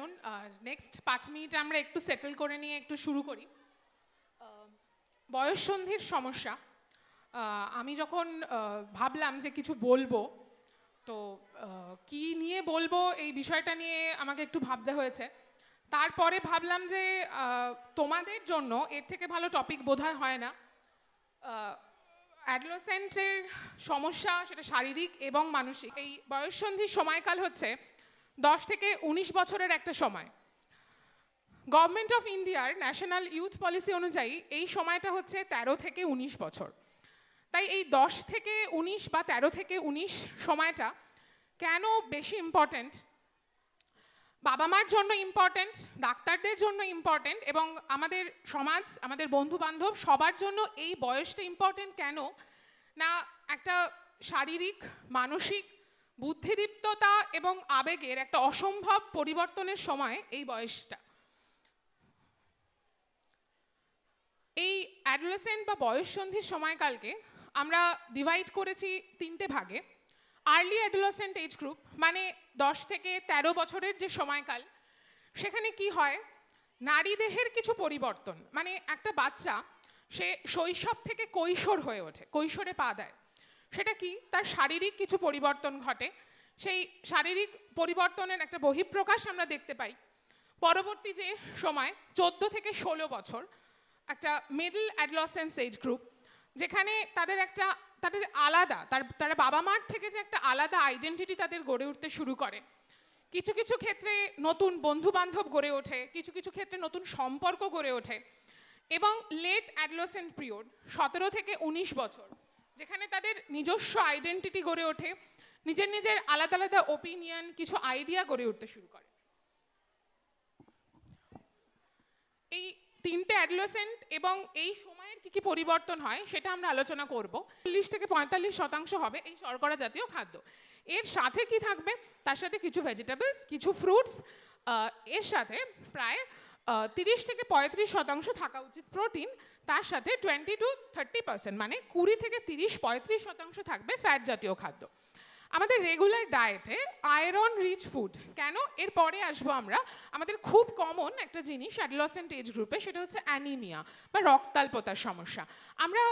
চলুন next 5 minute আমরা একটু সেটেল করে নিয়ে একটু শুরু করি। বয়ঃসন্ধির সমস্যা, আমি যখন ভাবলাম যে কিছু বলবো, তো কি নিয়ে বলবো এই বিষয়টা নিয়ে আমাকে একটু ভাবতে হয়েছে। তারপরে ভাবলাম যে তোমাদের জন্য এর থেকে ভালো টপিক বোধহয় হয় না। অ্যাডোলেসেন্টের সমস্যা, সেটা শারীরিক এবং মানসিক। এই বয়ঃসন্ধির সময়কাল হচ্ছে 10 থেকে 19 বছরের একটা সময়। গভর্নমেন্ট অফ ইন্ডিয়ার ন্যাশনাল ইউথ পলিসি অনুযায়ী এই সময়টা হচ্ছে 13 থেকে 19 বছর। তাই এই 10 থেকে 19 বা 13 থেকে 19 সময়টা কেন বেশি ইম্পর্ট্যান্ট, বাবা মার জন্য ইম্পর্ট্যান্ট, ডাক্তারদের জন্য ইম্পর্ট্যান্ট, এবং আমাদের সমাজ, আমাদের বন্ধু বান্ধব সবার জন্য এই বয়সটা ইম্পর্ট্যান্ট কেন না, একটা শারীরিক, মানসিক, বুদ্ধিদীপ্ততা এবং আবেগের একটা অসম্ভব পরিবর্তনের সময় এই বয়সটা। এই অ্যাডোলেসেন্ট বা বয়ঃসন্ধির সময়কালকে আমরা ডিভাইড করেছি 3টে ভাগে। আর্লি অ্যাডোলেসেন্ট এজ গ্রুপ মানে 10 থেকে 13 বছরের যে সময়কাল, সেখানে কি হয়, নারী দেহের কিছু পরিবর্তন, মানে একটা বাচ্চা সে শৈশব থেকে কৈশোর হয়ে ওঠে, কৈশোরে পা দেয়। সেটা কি, তার শারীরিক কিছু পরিবর্তন ঘটে। সেই শারীরিক পরিবর্তনের একটা বহিঃপ্রকাশ আমরা দেখতে পাই। পরবর্তী যে সময় 14 থেকে 16 বছর একটা মিডল অ্যাডোলেসেন্স এজ গ্রুপ, যেখানে তাদের আলাদা, তারা বাবা মার থেকে যে একটা আলাদা আইডেন্টিটি তাদের গড়ে উঠতে শুরু করে। কিছু কিছু ক্ষেত্রে নতুন বন্ধু বান্ধব গড়ে ওঠে, কিছু কিছু ক্ষেত্রে নতুন সম্পর্ক গড়ে ওঠে। এবং লেট অ্যাডোলেসেন্ট পিরিয়ড 17 থেকে 19 বছর, যেখানে তাদের নিজস্ব আইডেন্টিটি গড়ে ওঠে, নিজের নিজের আলাদা আলাদা ওপিনিয়ন, কিছু আইডিয়া গড়ে উঠতে শুরু করে। এই 3টে অ্যাডোলেসেন্ট এবং এই সময়ের কি কি পরিবর্তন হয় সেটা আমরা আলোচনা করব। 40 থেকে 45% হবে এই শর্করা জাতীয় খাদ্য। এর সাথে কি থাকবে, তার সাথে কিছু ভেজিটেবলস, কিছু ফ্রুটস, এর সাথে প্রায় 30 থেকে 35% থাকা উচিত প্রোটিন, তার সাথে 20 to 30% মানে 20 থেকে 30-35% থাকবে ফ্যাট জাতীয় খাদ্য। আমাদের রেগুলার ডায়েটে আয়রন রিচ ফুড কেন, এরপরে আসবো আমরা। আমাদের খুব কমন একটা জিনিস অ্যাডোলেসেন্ট এজ গ্রুপে, সেটা হচ্ছে অ্যানিমিয়া বা রক্তাল্পতার সমস্যা। আমরা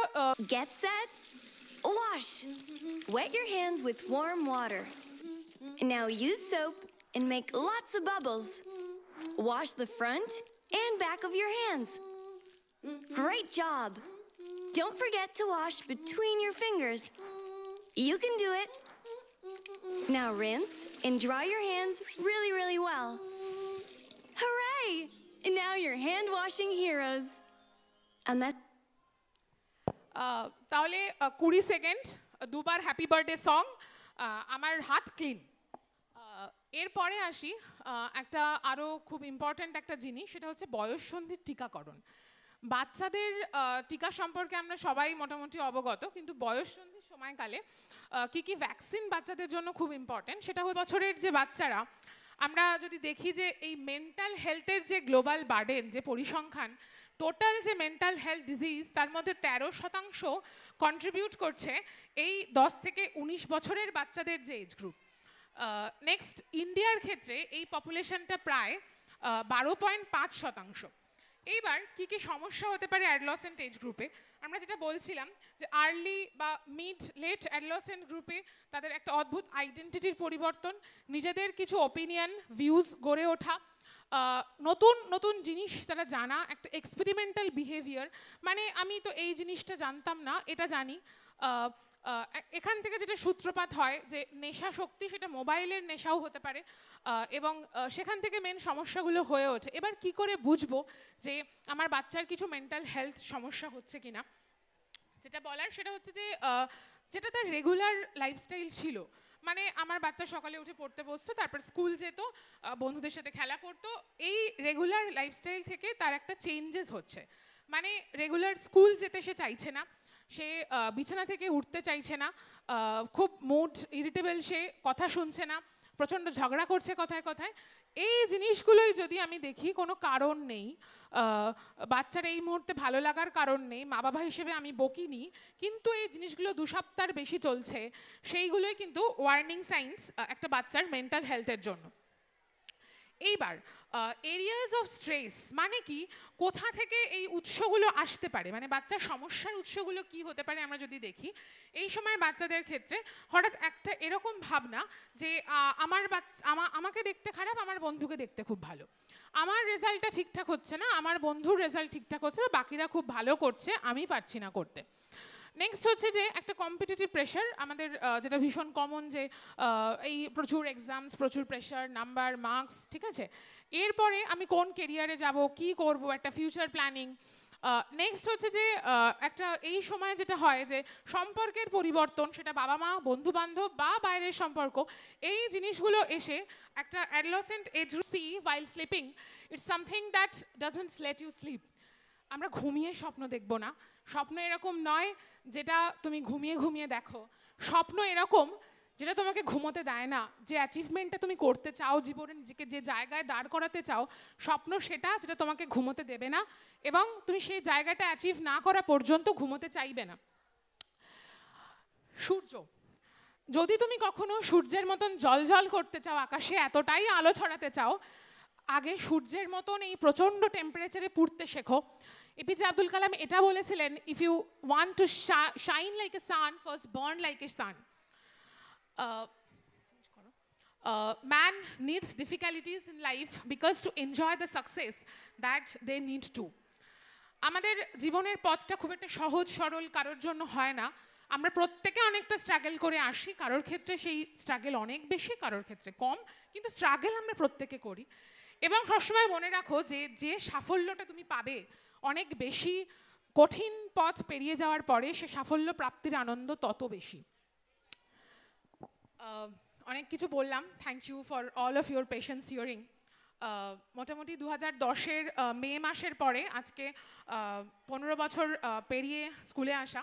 Get set, wash. Wet your hands with warm water. Now use soap and make lots of bubbles. Wash the front and back of your hands. Great job. Don't forget to wash between your fingers. You can do it. Now rinse and dry your hands really, really well. Hooray! And now you're hand washing heroes. And that's তাহলে 20 second দুবার happy birthday song, আমার হাত clean. এরপরে আসি একটা আরও খুব important একটা জিনিস, সেটা হচ্ছে বয়ঃসন্ধির টিকাকরণ। বাচ্চাদের টিকা সম্পর্কে আমরা সবাই মোটামুটি অবগত, কিন্তু বয়ঃসন্ধির সময়কালে কি কি ভ্যাকসিন বাচ্চাদের জন্য খুব ইম্পর্ট্যান্ট, সেটা হচ্ছে বছরের যে বাচ্চারা, আমরা যদি দেখি যে এই মেন্টাল হেলথের যে গ্লোবাল বার্ডেন, যে পরিসংখ্যান, টোটাল যে মেন্টাল হেলথ ডিজিজ, তার মধ্যে 13% কন্ট্রিবিউট করছে এই 10 থেকে 19 বছরের বাচ্চাদের যে এজ গ্রুপ। নেক্সট, ইন্ডিয়ার ক্ষেত্রে এই পপুলেশনটা প্রায় 12.5%। এইবার কি কি সমস্যা হতে পারে অ্যাডোলেসেন্ট এজ গ্রুপে, আমরা যেটা বলছিলাম যে আর্লি বা মিড লেট অ্যাডোলেসেন্ট গ্রুপে তাদের একটা অদ্ভুত আইডেন্টিটির পরিবর্তন, নিজেদের কিছু ওপিনিয়ন, ভিউজ গড়ে ওঠা, নতুন নতুন জিনিস তারা জানা, একটা এক্সপেরিমেন্টাল বিহেভিয়ার, মানে আমি তো এই জিনিসটা জানতাম না, এটা জানি। এখান থেকে যেটা সূত্রপাত হয় যে নেশা শক্তি, সেটা মোবাইলের নেশাও হতে পারে, এবং সেখান থেকে মেন সমস্যাগুলো হয়ে ওঠে। এবার কি করে বুঝবো যে আমার বাচ্চার কিছু মেন্টাল হেলথ সমস্যা হচ্ছে কিনা, যেটা বলার সেটা হচ্ছে যে যেটা তার রেগুলার লাইফস্টাইল ছিল, মানে আমার বাচ্চা সকালে উঠে পড়তে বসতো, তারপর স্কুল যেত, বন্ধুদের সাথে খেলা করতো, এই রেগুলার লাইফস্টাইল থেকে তার একটা চেঞ্জেস হচ্ছে। মানে রেগুলার স্কুল যেতে সে চাইছে না, সে বিছানা থেকে উঠতে চাইছে না, খুব মুড ইরিটেবল, সে কথা শুনছে না, প্রচণ্ড ঝগড়া করছে কথায় কথায়। এই জিনিসগুলোই যদি আমি দেখি, কোনো কারণ নেই, বাচ্চার এই মুহূর্তে ভালো লাগার কারণ নেই, মা বাবা হিসেবে আমি বকিনি, কিন্তু এই জিনিসগুলো 2 সপ্তাহ বেশি চলছে, সেইগুলোই কিন্তু ওয়ার্নিং সাইন্স একটা বাচ্চার মেন্টাল হেলথের জন্য। এইবার এরিয়াস অফ স্ট্রেস মানে কি, কোথা থেকে এই উৎসগুলো আসতে পারে, মানে বাচ্চার সমস্যার উৎসগুলো কি হতে পারে আমরা যদি দেখি, এই সময় বাচ্চাদের ক্ষেত্রে হঠাৎ একটা এরকম ভাবনা যে আমাকে দেখতে খারাপ, আমার বন্ধুকে দেখতে খুব ভালো, আমার রেজাল্টটা ঠিকঠাক হচ্ছে না, আমার বন্ধুর রেজাল্ট ঠিকঠাক হচ্ছে বা বাকিরা খুব ভালো করছে, আমি পারছি না করতে। নেক্সট হচ্ছে যে একটা কম্পিটিটিভ প্রেশার আমাদের, যেটা ভীষণ কমন, যে এই প্রচুর এক্সামস, প্রচুর প্রেশার, নাম্বার, মার্কস, ঠিক আছে। এরপরে আমি কোন কেরিয়ারে যাব, কি করব, একটা ফিউচার প্ল্যানিং। নেক্সট হচ্ছে যে একটা এই সময় যেটা হয় যে সম্পর্কের পরিবর্তন, সেটা বাবা মা, বন্ধু বান্ধব বা বাইরের সম্পর্ক, এই জিনিসগুলো এসে একটা adolescent age see while sleeping, it's something that doesn't let you sleep. আমরা ঘুমিয়ে স্বপ্ন দেখব না, স্বপ্ন এরকম নয় যেটা তুমি ঘুমিয়ে ঘুমিয়ে দেখো, স্বপ্ন এরকম যেটা তোমাকে ঘুমোতে দেয় না, যে অ্যাচিভমেন্টটা তুমি করতে চাও জীবনে, নিজেকে যে জায়গায় দাঁড় করাতে চাও, স্বপ্ন সেটা যেটা তোমাকে ঘুমোতে দেবে না এবং তুমি সেই জায়গাটা অ্যাচিভ না করা পর্যন্ত ঘুমোতে চাইবে না। সূর্য, যদি তুমি কখনো সূর্যের মতন জল করতে চাও, আকাশে এতটাই আলো ছড়াতে চাও, আগে সূর্যের মতন এই প্রচণ্ড টেম্পারেচারে পুড়তে শেখো। এপিজে আব্দুল কালাম এটা বলেছিলেন, if you want to shine like a sun, first burn like a sun. Man needs difficulties in life because to enjoy the success that they need to. আমাদের জীবনের পথটা খুব একটা সহজ সরল কারোর জন্য হয় না, আমরা প্রত্যেকে অনেকটা স্ট্রাগল করে আসি, কারোর ক্ষেত্রে সেই স্ট্রাগল অনেক বেশি, কারোর ক্ষেত্রে কম, কিন্তু স্ট্রাগল আমরা প্রত্যেকে করি। এবং সবসময় মনে রাখো যে যে সাফল্যটা তুমি পাবে অনেক বেশি কঠিন পথ পেরিয়ে যাওয়ার পরে, সে সাফল্য প্রাপ্তির আনন্দ তত বেশি। অনেক কিছু বললাম, thank you for all of your patience hearing. মোটামুটি 2010-এর মে মাসের পরে আজকে 15 বছর পেরিয়ে স্কুলে আসা।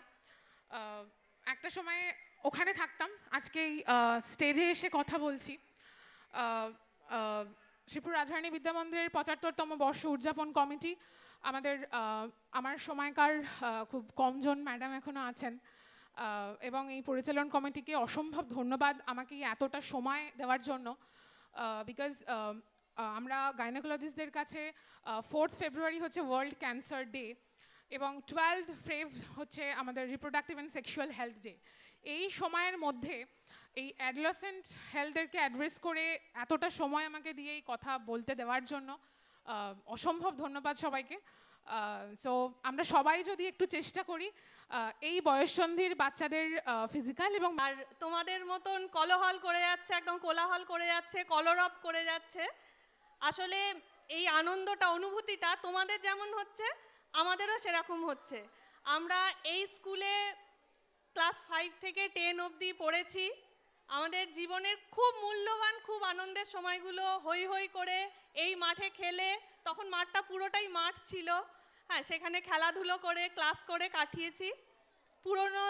একটা সময় ওখানে থাকতাম, আজকে স্টেজে এসে কথা বলছি। শ্রীপুর রাজধানী বিদ্যা মন্দিরের 75তম বর্ষ উদযাপন কমিটি, আমার সময়কার খুব কমজন ম্যাডাম এখনও আছেন, এবং এই পরিচালন কমিটিকে অসম্ভব ধন্যবাদ আমাকে এতটা সময় দেওয়ার জন্য, বিকজ আমরা গাইনোকোলজিস্টদের কাছে 4th ফেব্রুয়ারি হচ্ছে ওয়ার্ল্ড ক্যান্সার ডে এবং 12th ফেব হচ্ছে আমাদের reproductive and sexual health day. এই সময়ের মধ্যে এই অ্যাডোলেসেন্ট হেলথদেরকে অ্যাড্রেস করে এতটা সময় আমাকে দিয়ে এই কথা বলতে দেওয়ার জন্য অসম্ভব ধন্যবাদ সবাইকে। সো আমরা সবাই যদি একটু চেষ্টা করি এই বয়ঃসন্ধির বাচ্চাদের ফিজিক্যাল এবং আর তোমাদের মতন কলহল করে যাচ্ছে, একদম কোলাহল করে যাচ্ছে, কলরব করে যাচ্ছে, আসলে এই আনন্দটা, অনুভূতিটা তোমাদের যেমন হচ্ছে আমাদেরও সেরকম হচ্ছে। আমরা এই স্কুলে ক্লাস 5 থেকে 10 অবধি পড়েছি, আমাদের জীবনের খুব মূল্যবান, খুব আনন্দের সময়গুলো হই হই করে এই মাঠে খেলে, তখন মাঠটা পুরোটাই মাঠ ছিল, হ্যাঁ, সেখানে খেলাধুলো করে ক্লাস করে কাটিয়েছি। পুরনো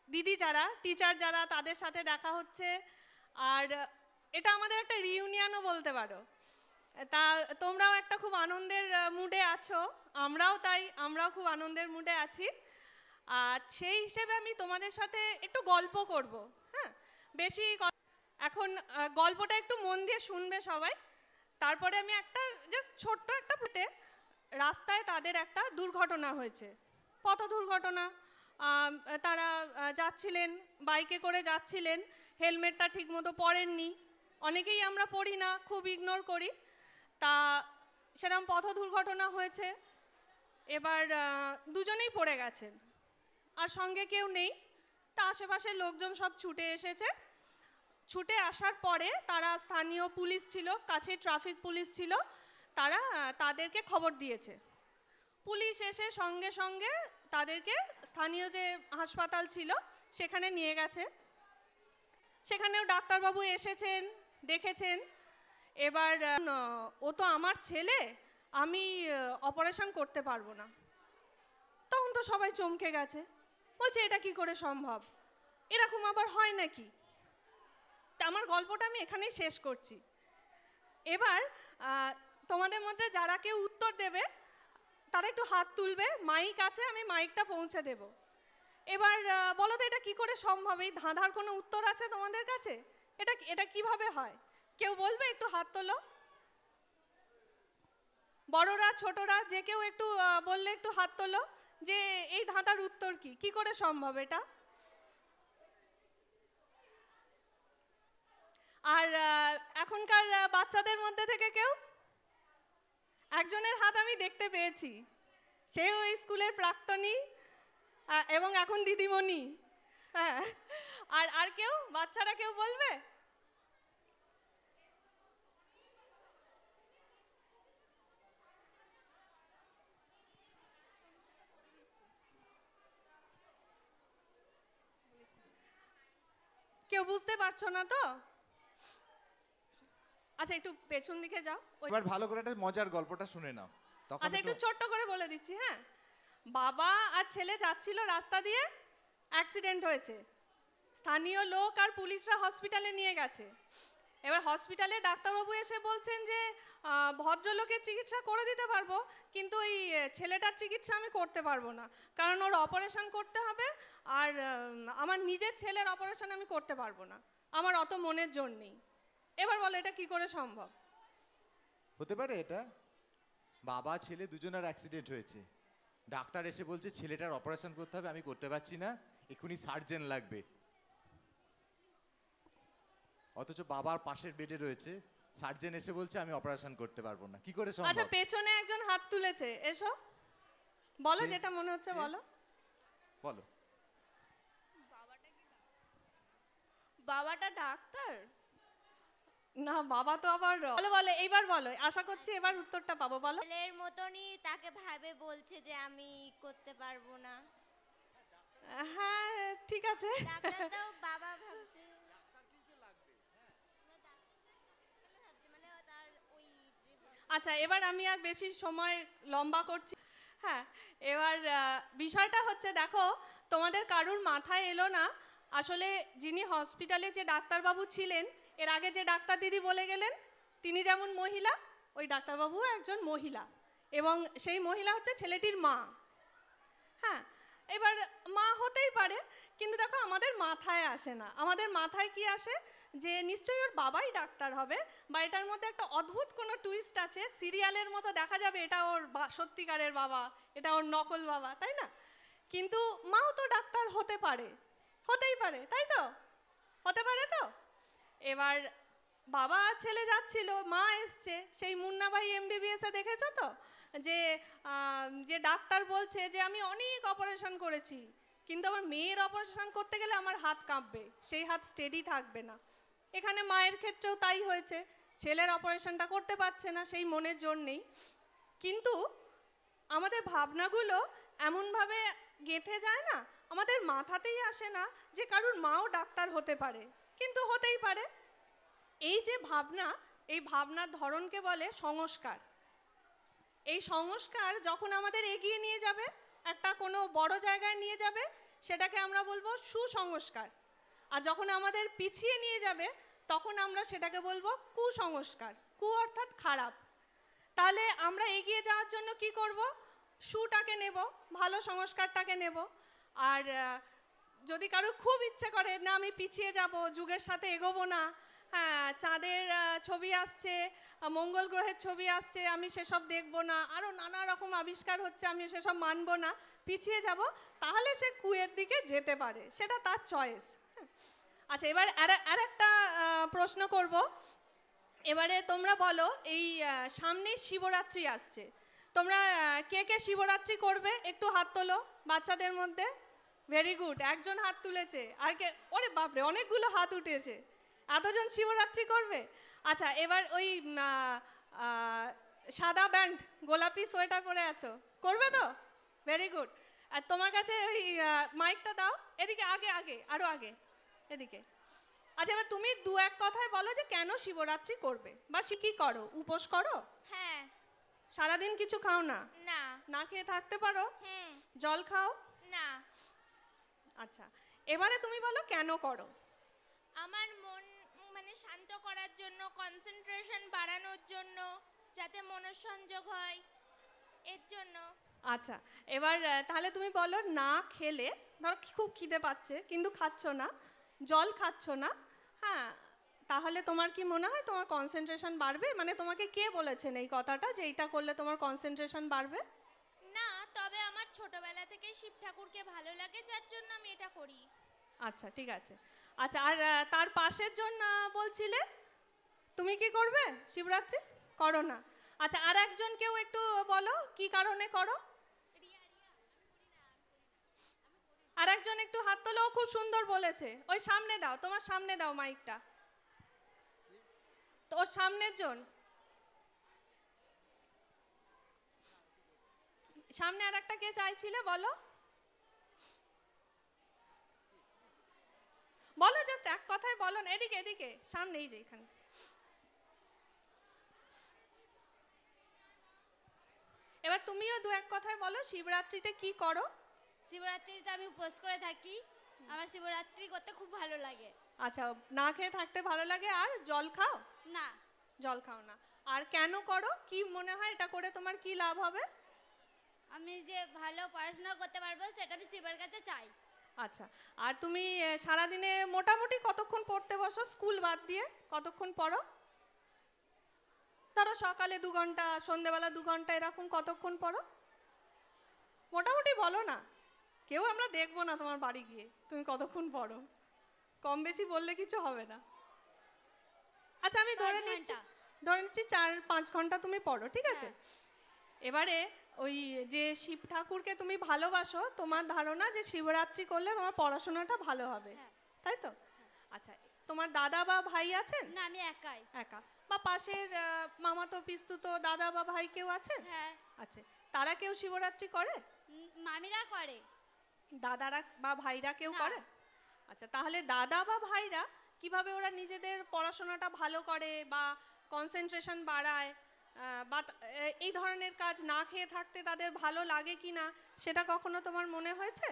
দিদি যারা, টিচার যারা, তাদের সাথে দেখা হচ্ছে, আর এটা আমাদের একটা রিইউনিয়নও বলতে পারো। তা তোমরাও একটা খুব আনন্দের মুডে আছো, আমরাও তাই, আমরাও খুব আনন্দের মুডে আছি। আর সেই হিসেবে আমি তোমাদের সাথে একটু গল্প করব, হ্যাঁ, বেশি এখন গল্পটা একটু মন দিয়ে শুনবে সবাই। তারপরে আমি একটা জাস্ট ছোট্ট একটা রাস্তায় তাদের একটা দুর্ঘটনা হয়েছে, পথ দুর্ঘটনা। তারা যাচ্ছিলেন, বাইকে করে যাচ্ছিলেন, হেলমেটটা ঠিকমতো পরেননি, অনেকেই আমরা পড়ি না, খুব ইগনোর করি, তা সেরকম পথ দুর্ঘটনা হয়েছে। এবার দুজনেই পড়ে গেছেন, আর সঙ্গে কেউ নেই, তা আশেপাশের লোকজন সব ছুটে এসেছে। ছুটে আসার পরে তারা, স্থানীয় পুলিশ ছিল, কাছে ট্রাফিক পুলিশ ছিল, তারা তাদেরকে খবর দিয়েছে। পুলিশ এসে সঙ্গে সঙ্গে তাদেরকে স্থানীয় যে হাসপাতাল ছিল সেখানে নিয়ে গেছে। সেখানেও ডাক্তারবাবু এসেছেন, দেখেছেন। এবার ও তো আমার ছেলে, আমি অপারেশন করতে পারবো না। তখন তো সবাই চমকে গেছে, বলছে এটা কি করে সম্ভব, এরকম আবার হয় নাকি। তা আমার গল্পটা আমি এখানেই শেষ করছি। এবার তোমাদের মধ্যে যারা কেউ উত্তর দেবে তারা একটু হাত তুলবে, মাইক আছে, আমি মাইকটা পৌঁছে দেব। এবার বলো তো এটা কি করে সম্ভব, এই ধাঁধার কোনো উত্তর আছে তোমাদের কাছে? এটা কিভাবে হয়? কেউ বলবে, একটু হাত তোলো। বড়রা ছোটরা যে কেউ একটু বললে একটু হাত তোলো যে এই ধাঁধার উত্তর কি, কি করে সম্ভব এটা? আর এখনকার বাচ্চাদের মধ্যে থেকে কেউ? একজনের হাত আমি দেখতে পেয়েছি, সেও ওই স্কুলের প্রাক্তনী এবং এখন দিদিমণি। হ্যাঁ, আর আর কেউ বাচ্চারা কেউ বলবে? কেউ বুঝতে পারছো না তো? আচ্ছা একটু পেছন দিকে যাও। এবার ভালো করে একটা মজার গল্পটা শুনে নাও, তখন আচ্ছা একটু ছোট্ট করে বলে দিচ্ছি। হ্যাঁ, বাবা আর ছেলে যাচ্ছিল রাস্তা দিয়ে, অ্যাক্সিডেন্ট হয়েছে, স্থানীয় লোক আর পুলিশরা হসপিটালে নিয়ে গেছে। এবার হসপিটালে ডাক্তারবাবু এসে বলছেন যে ভদ্রলোকের চিকিৎসা করে দিতে পারবো, কিন্তু এই ছেলেটার চিকিৎসা আমি করতে পারবো না, কারণ ওর অপারেশন করতে হবে, আর আমার নিজের ছেলের অপারেশন আমি করতে পারবো না, আমার অত মনের জোর নেই। এবার বলো এটা কি করে সম্ভব? হতে পারে এটা বাবা ছেলে দুজনের অ্যাক্সিডেন্ট হয়েছে, ডাক্তার এসে বলছে ছেলেটার অপারেশন করতে হবে, আমি করতে পারছি না, এক্ষুনি সার্জেন লাগবে, অথচ বাবার পাশের বেডে রয়েছে, সার্জেন এসে বলছে আমি অপারেশন করতে পারবো না, কি করে সম্ভব? আচ্ছা পেছনে একজন হাত তুলেছে, এসো বলো যেটা মনে হচ্ছে বলো। বলো। বাবাটা ডাক্তার? না, বাবা তো আবার বলো বলো, এইবার বলো, আশা করছি এবার উত্তরটা পাবো, বলো। ছেলের মতনই তাকে ভাবে বলছে যে আমি করতে পারবো না। হ্যাঁ ঠিক আছে। ডাক্তারটাও বাবা ভাবছে আচ্ছা এবার আমি আর বেশি সময় লম্বা করছি। হ্যাঁ, এবার বিষয়টা হচ্ছে, দেখো তোমাদের কারুর মাথায় এলো না আসলে যিনি হসপিটালে যে ডাক্তারবাবু ছিলেন, এর আগে যে ডাক্তার দিদি বলে গেলেন তিনি যেমন মহিলা, ওই ডাক্তারবাবু একজন মহিলা, এবং সেই মহিলা হচ্ছে ছেলেটির মা। হ্যাঁ, এবার মা হতেই পারে, কিন্তু দেখো আমাদের মাথায় আসে না, আমাদের মাথায় কি আসে যে নিশ্চয়ই ওর বাবাই ডাক্তার হবে, বা এটার মধ্যে একটা অদ্ভুত কোনো টুইস্ট আছে, সিরিয়ালের মতো দেখা যাবে এটা ওর সত্যিকারের বাবা, এটা ওর নকল বাবা, তাই না? কিন্তু মাও তো ডাক্তার হতে পারে, হতেই পারে, তাই তো? হতে পারে তো? এবার বাবা ছেলে যাচ্ছিল, মা এসছে, সেই মুন্না ভাই MBBS-এ দেখেছো তো যে যে ডাক্তার বলছে যে আমি অনেক অপারেশন করেছি, কিন্তু আমার মেয়ের অপারেশন করতে গেলে আমার হাত কাঁপবে, সেই হাত স্টেডি থাকবে না। এখানে মায়ের ক্ষেত্রেও তাই হয়েছে, ছেলের অপারেশনটা করতে পারছে না, সেই মনের জোর নেই। কিন্তু আমাদের ভাবনাগুলো এমনভাবে গেঁথে যায় না, আমাদের মাথাতেই আসে না যে কারুর মাও ডাক্তার হতে পারে, কিন্তু হতেই পারে। এই যে ভাবনা, এই ভাবনার ধরনকে বলে সংস্কার। এই সংস্কার যখন আমাদের এগিয়ে নিয়ে যাবে, একটা কোনো বড় জায়গায় নিয়ে যাবে, সেটাকে আমরা বলবো সুসংস্কার। আর যখন আমাদের পিছিয়ে নিয়ে যাবে, তখন আমরা সেটাকে বলবো কুসংস্কার। কু অর্থাৎ খারাপ। তাহলে আমরা এগিয়ে যাওয়ার জন্য কি করব? সুটাকে নেব, ভালো সংস্কারটাকে নেব। আর যদি কারোর খুব ইচ্ছে করে না আমি পিছিয়ে যাব, যুগের সাথে এগোবো না, হ্যাঁ চাঁদের ছবি আসছে, মঙ্গল গ্রহের ছবি আসছে, আমি সেসব দেখবো না, আরও নানা রকম আবিষ্কার হচ্ছে, আমি সেসব মানবো না, পিছিয়ে যাব, তাহলে সে কুয়ের দিকে যেতে পারে, সেটা তার চয়েস। আচ্ছা এবার আর একটা প্রশ্ন করব। এবারে তোমরা বলো, এই সামনে শিবরাত্রি আসছে, তোমরা কে কে শিবরাত্রি করবে? একটু হাত তোলো বাচ্চাদের মধ্যে। ভেরি গুড, একজন হাত তুলেছে। আর কে? ওরে বাপরে, অনেকগুলো হাত উঠেছে, এতজন শিবরাত্রি করবে। আচ্ছা এবার ওই সাদা ব্যান্ড গোলাপি সোয়েটার পরে আছো, করবে তো? Very good. আর তোমার কাছে ওই মাইকটা দাও, এদিকে আগে আগে আরো আগে, এদিকে। আচ্ছা এবার তুমি দু এক কথায় বলো যে কেন শিবরাত্রি করবে, বা কি করো? উপোস করো? হ্যাঁ। সারাদিন কিছু খাও না? না। না খেয়ে থাকতে পারো? হুম। জল খাও? না। আচ্ছা এবারে তুমি বলো কেন করো? আমার মন মানে শান্ত করার জন্য, কনসেন্ট্রেশন বাড়ানোর জন্য, যাতে মনঃসংযোগ হয়, এর জন্য। আচ্ছা এবার তাহলে তুমি বলো, না খেলে, ধরো খুব খিদে পাচ্ছে কিন্তু খাচ্ছ না, জল খাচ্ছ না, হ্যাঁ তাহলে তোমার কি মনে হয় তোমার কনসেন্ট্রেশন বাড়বে? মানে তোমাকে কে বলেছেন এই কথাটা যে এইটা করলে তোমার কনসেন্ট্রেশন বাড়বে? না, তবে আমার ছোটবেলা থেকেই শিব ঠাকুরকে ভালো লাগে, যার জন্য আমি এটা করি। আচ্ছা, ঠিক আছে। আচ্ছা, আর তার পাশের জন বলছিলে তুমি কি করবে শিবরাত্রি? করো না। আচ্ছা, আর একজন কেউ একটু বলো কি কারণে করো? আর একজন একটু হাত তোলো, খুব সুন্দর বলেছে। ওই সামনে দাও, তোমার সামনে দাও মাইকটা, তো ওর সামনের জন সামনে। আর একটা কে চাইছিলে বলো, বলো জাস্ট এক কথায় বলো না। এদিকে এদিকে সামনে, এই যে এখানে। এবার তুমিও দু এক কথায় বলো শিবরাত্রিতে কি করো? শিবরাত্রিতে আমি উপোস করে থাকি, আমার শিবরাত্রি করতে খুব ভালো লাগে। আচ্ছা, না খেয়ে থাকতে ভালো লাগে। আর জল খাও? না, জল খাও না। আর কেন করো? কি মনে হয় এটা করে তোমার কি লাভ হবে? আমি যে ভালো পড়াশোনা করতে পারবো সেটা আমি শিবের কাছে চাই। আচ্ছা, আর তুমি সারাদিনে মোটামুটি কতক্ষণ পড়তে বসো স্কুল বাদ দিয়ে? কতক্ষণ পড়ো? ধরো সকালে 2 ঘন্টা, সন্ধেবেলা 2 ঘন্টা, এরকম কতক্ষণ পড়ো মোটামুটি? বলো না, কেউ আমরা দেখবো না তোমার বাড়ি গিয়ে তুমি কতক্ষণ পড়ো। কম বেশি বললে কিছু হবে না। আচ্ছা, আমি ধরে 5 নিচ্ছি ঘন্টা। 4-5 ঘন্টা তুমি পড়ো, ঠিক আছে? এবারে ওই যে শিব ঠাকুরকে তুমি ভালোবাসো, তোমার ধারণা যে শিবরাত্রি করলে তোমার পড়াশোনাটা ভালো হবে, হ্যাঁ। তাই তো? আচ্ছা, তোমার দাদা বা ভাই আছেন? না, আমি একাই। একা? বা পাশের মামাতো পিস্তুতো দাদা বা ভাই কেউ আছেন? হ্যাঁ, আছে। তারা কেউ শিবরাত্রি করে? মামিরা করে। দাদারা বা ভাইরা কেউ না। করে? আচ্ছা, তাহলে দাদা বা ভাইরা কিভাবে ওরা নিজেদের পড়াশোনাটা ভালো করে বা কনসেন্ট্রেশন বাড়ায়, বা এই ধরনের কাজ না খেয়ে থাকতে তাদের ভালো লাগে কি না, সেটা কখনো তোমার মনে হয়েছে?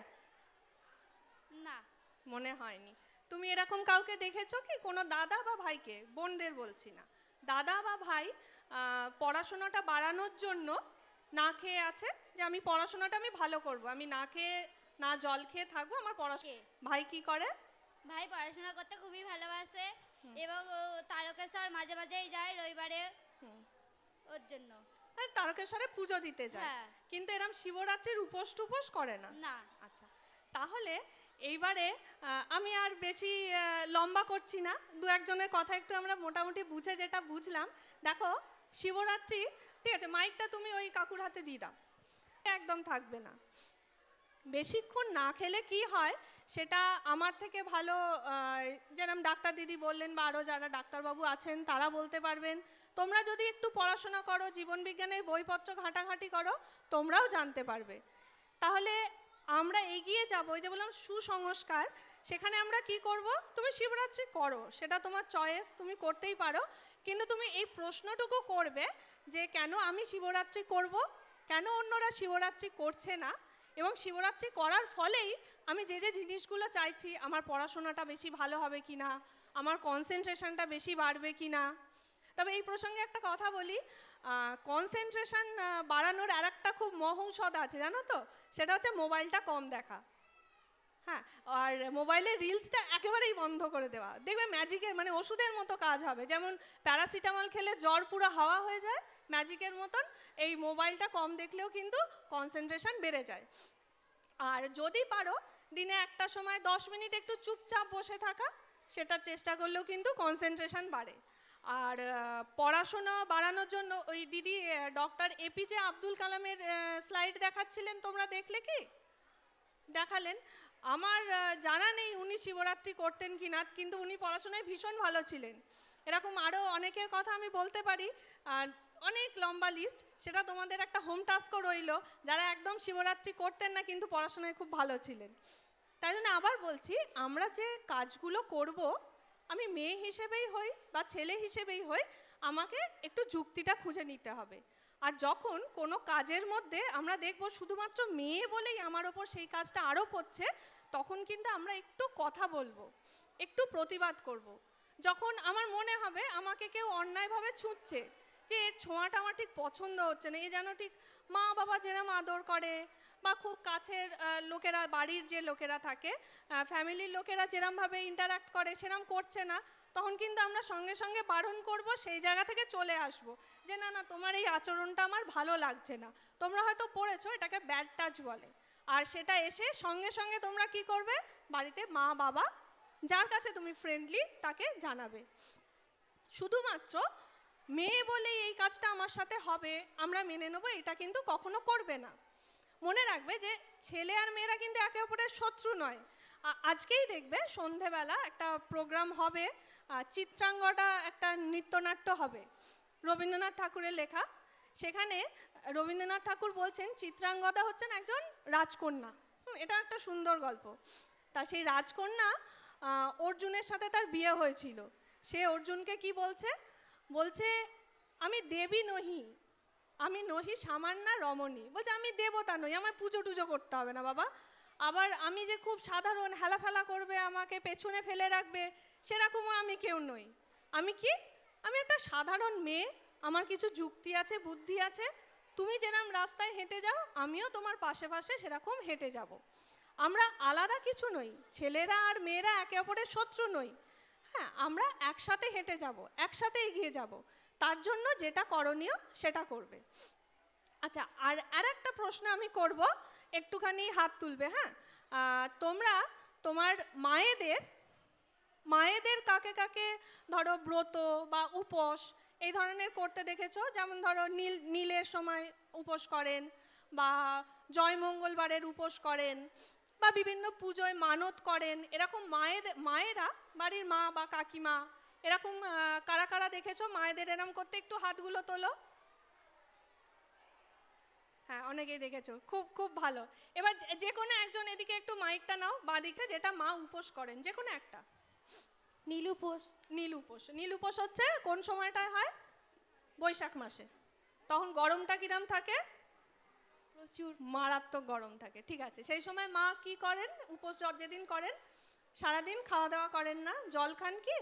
না, মনে হয়নি। তুমি এরকম কাউকে দেখেছো কি, কোনো দাদা বা ভাইকে? বোনদের বলছি না, দাদা বা ভাই পড়াশোনাটা বাড়ানোর জন্য না খেয়ে আছে যে আমি পড়াশোনাটা আমি ভালো করব, আমি না খেয়ে না জল খেয়ে থাকবো, আমার পড়াশোনা। কে? ভাই কি করে? ভাই পড়াশোনা করতে খুবই ভালোবাসে এবং ও তারকেশ্বর মাঝে মাঝেই যায় রবিবারে, ওর জন্য। আর তারকেশ্বরে পুজো দিতে যায়, হ্যাঁ। কিন্তু এরম শিবরাত্রির উপোস টুপোস করে না। না। আচ্ছা, তাহলে এইবারে আমি আর বেশি লম্বা করছি না, দু একজনের কথা একটু আমরা মোটামুটি বুঝে যেটা বুঝলাম। দেখো, শিবরাত্রি, ঠিক আছে, মাইকটা তুমি ওই কাকুর হাতে দিয়ে দাও, একদম থাকবে না। বেশিক্ষণ না খেলে কি হয় সেটা আমার থেকে ভালো যেরকম ডাক্তার দিদি বললেন বা আরও যারা ডাক্তারবাবু আছেন তারা বলতে পারবেন। তোমরা যদি একটু পড়াশোনা করো, জীবনবিজ্ঞানের বইপত্র ঘাঁটাঘাঁটি করো, তোমরাও জানতে পারবে। তাহলে আমরা এগিয়ে যাব। ওই যে বললাম সুসংস্কার, সেখানে আমরা কি করব? তুমি শিবরাত্রি করো, সেটা তোমার চয়েস, তুমি করতেই পারো, কিন্তু তুমি এই প্রশ্নটুকু করবে যে কেন আমি শিবরাত্রি করব, কেন অন্যরা শিবরাত্রি করছে না, এবং শিবরাত্রি করার ফলেই আমি যে যে জিনিসগুলো চাইছি, আমার পড়াশোনাটা বেশি ভালো হবে কি না, আমার কনসেন্ট্রেশনটা বেশি বাড়বে কি না। তবে এই প্রসঙ্গে একটা কথা বলি, কনসেন্ট্রেশন বাড়ানোর আর একটা খুব মহৌষধ আছে, জানো তো? সেটা হচ্ছে মোবাইলটা কম দেখা। হ্যাঁ, আর মোবাইলের রিলসটা একেবারেই বন্ধ করে দেওয়া, দেখবে ম্যাজিকের মানে ওষুধের মতো কাজ হবে। যেমন প্যারাসিটামল খেলে জ্বর পুরো হাওয়া হয়ে যায়, ম্যাজিকের মতন এই মোবাইলটা কম দেখলেও কিন্তু কনসেন্ট্রেশন বেড়ে যায়। আর যদি পারো দিনে একটা সময় 10 মিনিট একটু চুপচাপ বসে থাকা, সেটার চেষ্টা করলেও কিন্তু কনসেন্ট্রেশন বাড়ে। আর পড়াশোনা বাড়ানোর জন্য ওই দিদি ডক্টর এপিজে আব্দুল কালামের স্লাইড দেখাচ্ছিলেন, তোমরা দেখলে কি? দেখালেন। আমার জানা নেই উনি শিবরাত্রি করতেন কি না, কিন্তু উনি পড়াশোনায় ভীষণ ভালো ছিলেন। এরকম আরও অনেকের কথা আমি বলতে পারি, অনেক লম্বা লিস্ট, সেটা তোমাদের একটা হোম টাস্কও রইল, যারা একদম শিবরাত্রি করতেন না কিন্তু পড়াশোনায় খুব ভালো ছিলেন। তাই জন্য আবার বলছি, আমরা যে কাজগুলো করব, আমি মেয়ে হিসেবেই হই বা ছেলে হিসেবেই হই, আমাকে একটু যুক্তিটা খুঁজে নিতে হবে। আর যখন কোনো কাজের মধ্যে আমরা দেখব শুধুমাত্র মেয়ে বলেই আমার ওপর সেই কাজটা আরোপ হচ্ছে, তখন কিন্তু আমরা একটু কথা বলবো, একটু প্রতিবাদ করব। যখন আমার মনে হবে আমাকে কেউ অন্যায়ভাবে ছুঁচ্ছে, যে এর ছোঁয়াটা আমার ঠিক পছন্দ হচ্ছে না, এ যেন ঠিক মা বাবা যেরকম আদর করে বা খুব কাছের লোকেরা, বাড়ির যে লোকেরা থাকে, ফ্যামিলির লোকেরা যেরমভাবে ইন্টারাক্ট করে সেরম করছে না, তখন কিন্তু আমরা সঙ্গে সঙ্গে বারণ করব, সেই জায়গা থেকে চলে আসব যে না না তোমার এই আচরণটা আমার ভালো লাগছে না। তোমরা হয়তো পড়েছো এটাকে ব্যাড টাচ বলে, আর সেটা এসে সঙ্গে সঙ্গে তোমরা কি করবে, বাড়িতে মা বাবা যার কাছে তুমি ফ্রেন্ডলি তাকে জানাবে। শুধুমাত্র মেয়ে বলে এই কাজটা আমার সাথে হবে আমরা মেনে নেবো এটা কিন্তু কখনো করবে না। মনে রাখবে যে ছেলে আর মেয়েরা কিন্তু একে অপরের শত্রু নয়। আজকেই দেখবে সন্ধেবেলা একটা প্রোগ্রাম হবে, চিত্রাঙ্গদা একটা নৃত্যনাট্য হবে, রবীন্দ্রনাথ ঠাকুরের লেখা। সেখানে রবীন্দ্রনাথ ঠাকুর বলছেন চিত্রাঙ্গদা হচ্ছেন একজন রাজকন্যা। এটা একটা সুন্দর গল্প। তা সেই রাজকন্যা অর্জুনের সাথে তার বিয়ে হয়েছিল। সে অর্জুনকে কি বলছে, বলছে আমি দেবী নহি, আমি নহি সামান্য রমণী। বলছে আমি দেবতা নই, আমার পুজো টুজো করতে হবে না বাবা। আবার আমি যে খুব সাধারণ হেলাফেলা করবে, আমাকে পেছনে ফেলে রাখবে, সেরকমও আমি কেউ নই। আমি কি, আমি একটা সাধারণ মেয়ে, আমার কিছু যুক্তি আছে, বুদ্ধি আছে। তুমি যেরকম রাস্তায় হেঁটে যাও আমিও তোমার পাশে পাশে সেরকম হেঁটে যাব। আমরা আলাদা কিছু নই, ছেলেরা আর মেয়েরা একে অপরের শত্রু নই। হ্যাঁ, আমরা একসাথে হেঁটে যাব, একসাথে এগিয়ে যাব, তার জন্য যেটা করণীয় সেটা করবে। আচ্ছা, আর একটা প্রশ্ন আমি করব, একটুখানি হাত তুলবে। হ্যাঁ, তোমরা তোমার মায়েদের কাকে কাকে ধরো ব্রত বা উপোস এই ধরনের করতে দেখেছো? যেমন ধরো নীলের সময় উপোস করেন, বা জয় মঙ্গলবারের উপোস করেন, বা বিভিন্ন পুজোয় মানত করেন। এরকম মায়েরা, বাড়ির মা বা কাকিমা, এরকম কারা কারা দেখেছো মায়েদের এরকম করতে? একটু হাতগুলো তোলো। হ্যাঁ, অনেকেই দেখেছো, খুব খুব ভালো। এবার যে কোনো একজন এদিকে একটু মাইকটা নাও, বাদিকে, যেটা মা উপোস করেন, যে কোনো একটা। নীল উপোস। নীল উপোস হচ্ছে কোন সময়টায় হয়? বৈশাখ মাসে। তখন গরমটা কিরম থাকে? প্রচুর মারাত্মক গরম থাকে। ঠিক আছে, সেই সময় মা কি করেন? উপোস যেদিন করেন সারাদিন খাওয়া দাওয়া করেন না, জল খান কি?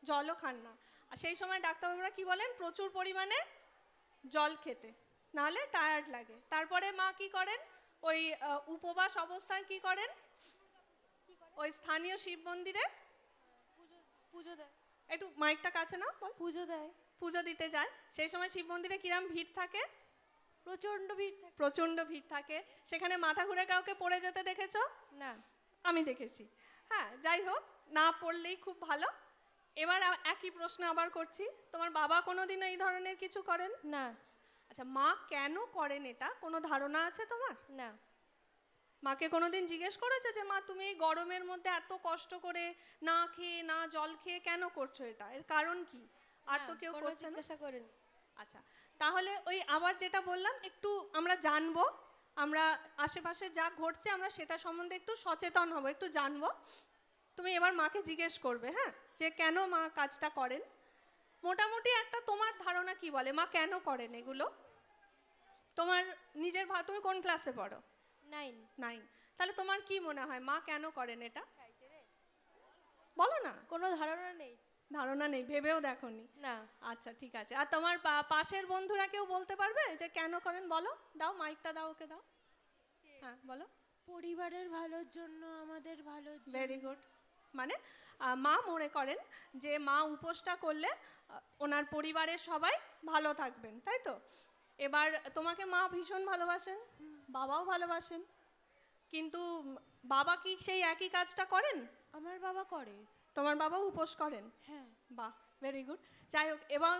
জলও খান না। আর সেই সময় ডাক্তারবাবুরা কি বলেন? প্রচুর পরিমাণে জল খেতে, নাহলে টায়ার্ড লাগে। তারপরে মা কি করেন? ওই উপবাস অবস্থায় কি করেন? ওই স্থানীয় শিব মন্দিরে পুজো দেয়। একটু মাইকটা কাছে নাও, বল। পুজো দেয়, পুজো দিতে যায়। সেই সময় শিব মন্দিরে কিরম ভিড় থাকে? প্রচন্ড ভিড় থাকে। প্রচণ্ড ভিড় থাকে। সেখানে মাথা ঘুরে কাউকে পড়ে যেতে দেখেছো? না। আমি দেখেছি। হ্যাঁ, যাই হোক, না পড়লেই খুব ভালো। এবার একই প্রশ্ন আবার করছি, তোমার বাবা কোনোদিনও এই ধরনের কিছু করেন? না। আচ্ছা, মা কেন করেন এটা কোনো ধারণা আছে তোমার? না। মাকে কোনোদিন জিজ্ঞেস করেছে যে মা তুমি এই গরমের মধ্যে এত কষ্ট করে না খেয়ে না জল খেয়ে কেন করছো এটা, এর কারণ কি? আর তো কেউ করছে না। জিজ্ঞাসা করেন। আচ্ছা, তাহলে ওই আবার যেটা বললাম, একটু আমরা জানবো, আমরা আশেপাশে যা ঘটছে আমরা সেটা সম্বন্ধে একটু সচেতন হব, একটু জানবো। তুমি এবার মাকে জিজ্ঞেস করবে, হ্যাঁ, যে কেন মা কাজটা করেন। মোটামুটি একটা তোমার ধারণা কি বলে মা কেন করেন এগুলো? তোমার নিজের তুমি কোন ক্লাসে পড়ো? 9। তাহলে তোমার কি মনে হয় মা কেন করেন এটা? বলো না। কোনো ধারণা নেই। ধারণা নেই, ভেবেও দেখোনি? না। আচ্ছা, ঠিক আছে। আর তোমার পাশের বন্ধুরা কেউ বলতে পারবে যে কেন করেন? বলো, দাও মাইকটা, দাও, ওকে দাও। হ্যাঁ, বলো। পরিবারের ভালোর জন্য, আমাদের ভালোর জন্য। Very good. মানে মা মনে করেন যে মা উপোসটা করলে ওনার পরিবারের সবাই ভালো থাকবেন, তাই তো? এবার তোমাকে মা ভীষণ ভালোবাসেন, বাবাও ভালোবাসেন, কিন্তু বাবা কি সেই একই কাজটা করেন? আমার বাবা করে। তোমার বাবাও উপোস করেন? হ্যাঁ। বাহ, ভেরি গুড। যাই হোক, এবং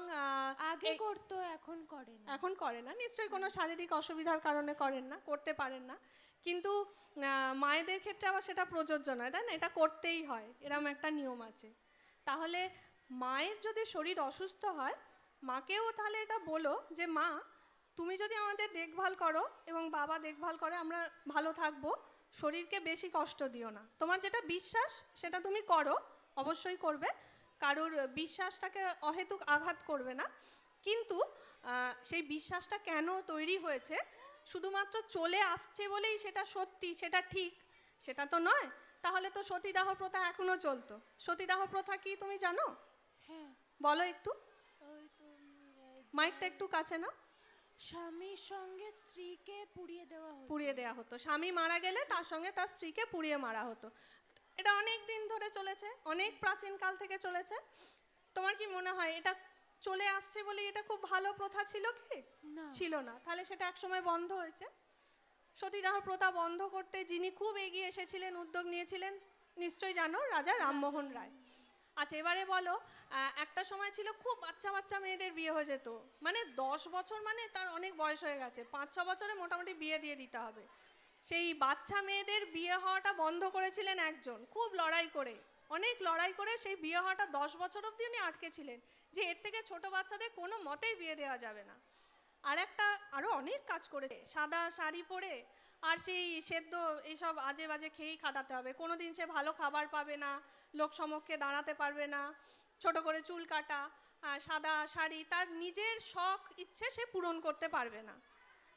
আগে করতো, এখন করে না। এখন করে না, নিশ্চয়ই কোনো শারীরিক অসুবিধার কারণে করেন না, করতে পারেন না। কিন্তু মায়েদের ক্ষেত্রে আবার সেটা প্রযোজ্য নয়, তাই না? এটা করতেই হয়, এরম একটা নিয়ম আছে। তাহলে মায়ের যদি শরীর অসুস্থ হয়, মাকেও তাহলে এটা বলো যে মা তুমি যদি আমাদের দেখভাল করো এবং বাবা দেখভাল করে, আমরা ভালো থাকবো, শরীরকে বেশি কষ্ট দিও না। তোমার যেটা বিশ্বাস সেটা তুমি করো, অবশ্যই করবে, কারোর বিশ্বাসটাকে অহেতুক আঘাত করবে না। কিন্তু সেই বিশ্বাসটা কেন তৈরি হয়েছে, শুধুমাত্র চলে আসছে বলেই সেটা সত্যি, সেটা ঠিক, সেটা তো নয়। তাহলে তো সতীদাহ প্রথা এখনো চলতো। সতীদাহ প্রথা কি তুমি জানো? হ্যাঁ। বলো একটু। ওই তো মাইকটা একটু কাছে নাও। স্বামীর সঙ্গে স্ত্রীকে পুড়িয়ে দেওয়া হতো। পুড়িয়ে দেওয়া হতো, স্বামী মারা গেলে তার সঙ্গে তার স্ত্রীকে পুড়িয়ে মারা হতো। এটা অনেক দিন ধরে চলেছে, অনেক প্রাচীনকাল থেকে চলেছে। তোমার কি মনে হয় এটা চলে আসছে বলে এটা খুব ভালো প্রথা ছিল কি? না। ছিল না, তাহলে সেটা একসময় বন্ধ হয়েছে। সতীদাহ প্রথা বন্ধ করতে যিনি খুব এগিয়ে এসেছিলেন, উদ্যোগ নিয়েছিলেন, নিশ্চয়ই জানো, রাজা রামমোহন রায়। আচ্ছা, এবারে বলো, একটা সময় ছিল খুব বাচ্চা বাচ্চা মেয়েদের বিয়ে হয়ে যেত, মানে 10 বছর মানে তার অনেক বয়স হয়ে গেছে, 5-6 বছরে মোটামুটি বিয়ে দিয়ে দিতে হবে। সেই বাচ্চা মেয়েদের বিয়ে হওয়াটা বন্ধ করেছিলেন একজন, খুব লড়াই করে, অনেক লড়াই করে সেই বিয়ে হওয়াটা 10 বছর অবধি উনি আটকে ছিলেন, যে এর থেকে ছোট বাচ্চাদের কোনো মতেই বিয়ে দেওয়া যাবে না। আর একটা আরও অনেক কাজ করেছে, সাদা শাড়ি পরে আর সেই সেদ্ধ এইসব আজে বাজে খেয়েই কাটাতে হবে, কোনো দিন সে ভালো খাবার পাবে না, লোক সমক্ষে দাঁড়াতে পারবে না, ছোট করে চুল কাটা, সাদা শাড়ি, তার নিজের শখ ইচ্ছে সে পূরণ করতে পারবে না।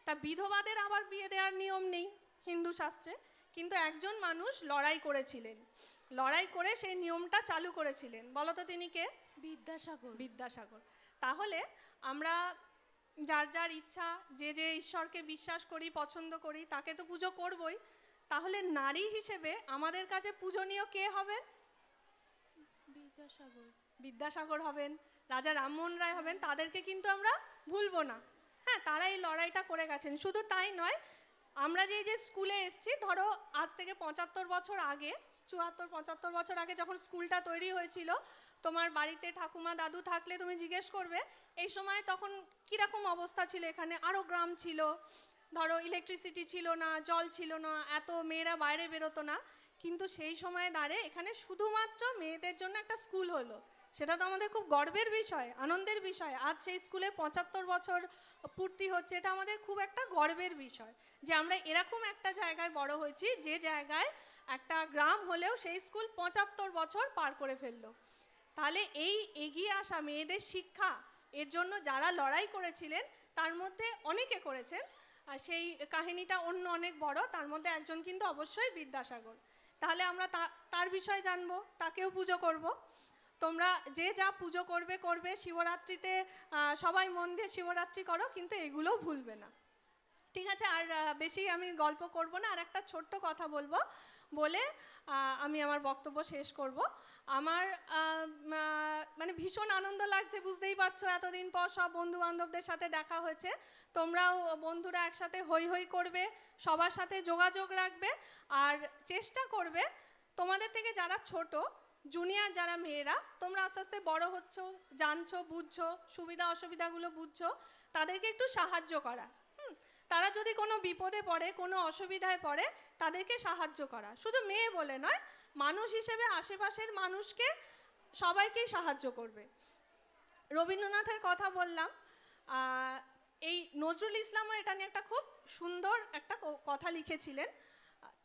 তা বিধবাদের আবার বিয়ে দেওয়ার নিয়ম নেই হিন্দু শাস্ত্রে, কিন্তু একজন মানুষ লড়াই করেছিলেন, লড়াই করে সেই নিয়মটা চালু করেছিলেন। বলো তো তিনি কে? বিদ্যাসাগর। বিদ্যাসাগর। তাহলে আমরা যার যার ইচ্ছা, যে যে ঈশ্বরকে বিশ্বাস করি, পছন্দ করি, তাকে তো পুজো করবই। তাহলে নারী হিসেবে আমাদের কাছে পূজনীয় কে হবেন? বিদ্যাসাগর। বিদ্যাসাগর হবেন, রাজা রামমোহন রায় হবেন, তাদেরকে কিন্তু আমরা ভুলবো না। হ্যাঁ, তারা এই লড়াইটা করে গেছেন। শুধু তাই নয়, আমরা যে স্কুলে এসছি, ধরো আজ থেকে 75 বছর আগে, 74-75 বছর আগে যখন স্কুলটা তৈরি হয়েছিল, তোমার বাড়িতে ঠাকুমা দাদু থাকলে তুমি জিজ্ঞেস করবে এই সময় তখন কীরকম অবস্থা ছিল এখানে। আরও গ্রাম ছিল, ধরো ইলেকট্রিসিটি ছিল না, জল ছিল না, এত মেয়েরা বাইরে বেরোতো না, কিন্তু সেই সময় দাঁড়িয়ে এখানে শুধুমাত্র মেয়েদের জন্য একটা স্কুল হলো, সেটা তো আমাদের খুব গর্বের বিষয়, আনন্দের বিষয়। আজ সেই স্কুলে 75 বছর পূর্তি হচ্ছে, এটা আমাদের খুব একটা গর্বের বিষয় যে আমরা এরকম একটা জায়গায় বড় হয়েছি, যে জায়গায় একটা গ্রাম হলেও সেই স্কুল 75 বছর পার করে ফেললো। তাহলে এই এগিয়ে আসা মেয়েদের শিক্ষা, এর জন্য যারা লড়াই করেছিলেন তার মধ্যে অনেকে করেছেন, আর সেই কাহিনীটা অন্য অনেক বড়, তার মধ্যে একজন কিন্তু অবশ্যই বিদ্যাসাগর। তাহলে আমরা তার বিষয়ে জানবো, তাকেও পুজো করব। তোমরা যে যা পুজো করবে করবে, শিবরাত্রিতে সবাই মন দিয়ে শিবরাত্রি করো, কিন্তু এগুলোও ভুলবে না, ঠিক আছে? আর বেশি আমি গল্প করব না, আর একটা ছোট্ট কথা বলবো, বলে আমি আমার বক্তব্য শেষ করব। আমার মানে ভীষণ আনন্দ লাগছে, বুঝতেই পারছো, এতদিন পর সব বন্ধু বান্ধবদের সাথে দেখা হয়েছে। তোমরাও বন্ধুরা একসাথে হই হই করবে, সবার সাথে যোগাযোগ রাখবে, আর চেষ্টা করবে তোমাদের থেকে যারা ছোট জুনিয়র যারা মেয়েরা, তোমরা আস্তে আস্তে বড় হচ্ছ, জানছো, বুঝছো, সুবিধা অসুবিধাগুলো বুঝছো, তাদেরকে একটু সাহায্য করা। তারা যদি কোনো বিপদে পড়ে, কোনো অসুবিধায় পড়ে, তাদেরকে সাহায্য করা। শুধু মেয়ে বলে নয়, মানুষ হিসেবে আশেপাশের মানুষকে সবাইকেই সাহায্য করবে। রবীন্দ্রনাথের কথা বললাম, এই নজরুল ইসলামও এটা নিয়ে একটা খুব সুন্দর একটা কথা লিখেছিলেন,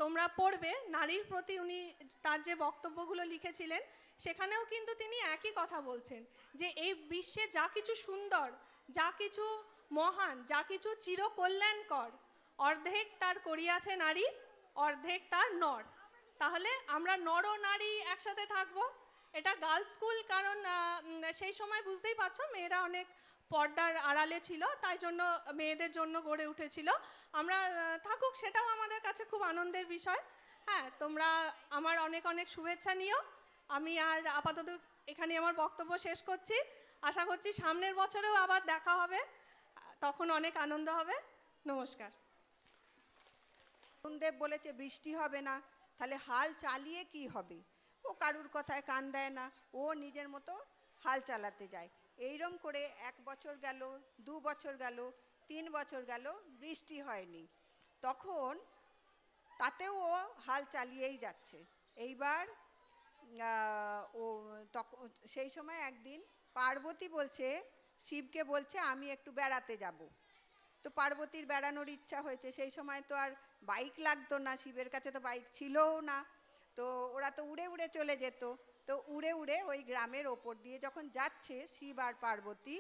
তোমরা পড়বে। নারীর প্রতি উনি তার যে বক্তব্যগুলো লিখেছিলেন, সেখানেও কিন্তু তিনি একই কথা বলছেন, যে এই বিশ্বে যা কিছু সুন্দর, যা কিছু মহান, যা কিছু চিরকল্যাণকর, অর্ধেক তার করিয়াছে নারী, অর্ধেক তার নর। তাহলে আমরা নর ও নারী একসাথে থাকবো। এটা গার্লস স্কুল, কারণ সেই সময় বুঝতেই পারছো মেয়েরা অনেক পর্দার আড়ালে ছিল, তাই জন্য মেয়েদের জন্য গড়ে উঠেছিল। আমরা থাকুক, সেটাও আমাদের কাছে খুব আনন্দের বিষয়। হ্যাঁ, তোমরা আমার অনেক অনেক শুভেচ্ছা নিও। আমি আর আপাতত এখানে আমার বক্তব্য শেষ করছি। আশা করছি সামনের বছরেও আবার দেখা হবে, তখন অনেক আনন্দ হবে। নমস্কার। দেব বলেছে বৃষ্টি হবে না, তাহলে হাল চালিয়ে কি হবে? ও কারুর কথায় কান দেয় না, ও নিজের মতো হাল চালাতে যায়। এইরকম করে 1 বছর গেল, 2 বছর গেল, 3 বছর গেল, বৃষ্টি হয়নি। তখন তাতেও ও হাল চালিয়েই যাচ্ছে। এইবার ও তখন সেই সময় একদিন পার্বতী বলছে, শিবকে বলছে আমি একটু বেড়াতে যাব। তো পার্বতীর বেড়ানোর ইচ্ছা হয়েছে। সেই সময় তো আর বাইক লাগতো না, শিবের কাছে তো বাইক ছিলও না, তো ওরা তো উড়ে উড়ে চলে যেত। তো উড়ে উড়ে ওই গ্রামের ওপর দিয়ে যখন যাচ্ছে শিব আর পার্বতী,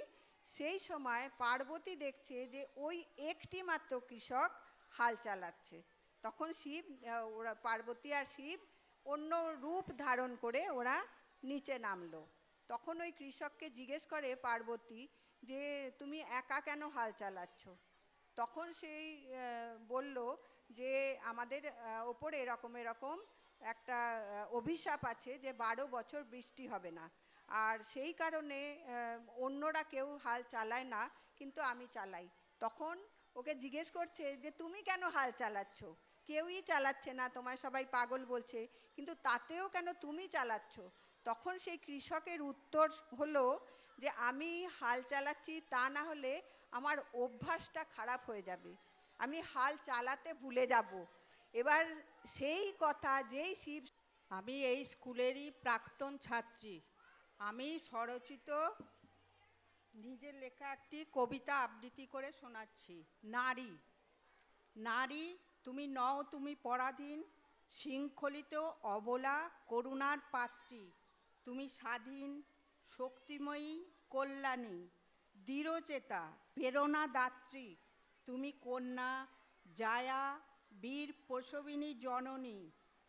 সেই সময় পার্বতী দেখছে যে ওই একটি মাত্র কৃষক হাল চালাচ্ছে। তখন শিব, ওরা পার্বতী আর শিব অন্য রূপ ধারণ করে ওরা নিচে নামলো। তখন ওই কৃষককে জিজ্ঞেস করে পার্বতী যে তুমি একা কেন হাল চালাচ্ছ? তখন সেই বলল যে আমাদের ওপরে এরকম এরকম একটা অভিশাপ আছে যে 12 বছর বৃষ্টি হবে না, আর সেই কারণে অন্যরা কেউ হাল চালায় না, কিন্তু আমি চালাই। তখন ওকে জিজ্ঞেস করছে যে তুমি কেন হাল চালাচ্ছ? কেউই চালাচ্ছে না, তোমায় সবাই পাগল বলছে, কিন্তু তাতেও কেন তুমি চালাচ্ছ? তখন সেই কৃষকের উত্তর হলো যে আমি হাল চালাচ্ছি তা না হলে আমার অভ্যাসটা খারাপ হয়ে যাবে, আমি হাল চালাতে ভুলে যাব। এবার সেই কথা যেই শিব, আমি এই স্কুলেরই প্রাক্তন ছাত্রী। আমি স্বরচিত নিজের লেখা একটি কবিতা আবৃত্তি করে শোনাচ্ছি। নারী, নারী তুমি নও তুমি পরাধীন, শৃঙ্খলিত অবলা করুণার পাত্রী, তুমি স্বাধীন শক্তিময়ী কল্যাণী, দৃঢ়চেতা প্রেরণাদাত্রী, তুমি কন্যা জায়া বীর প্রসবিনী জননী,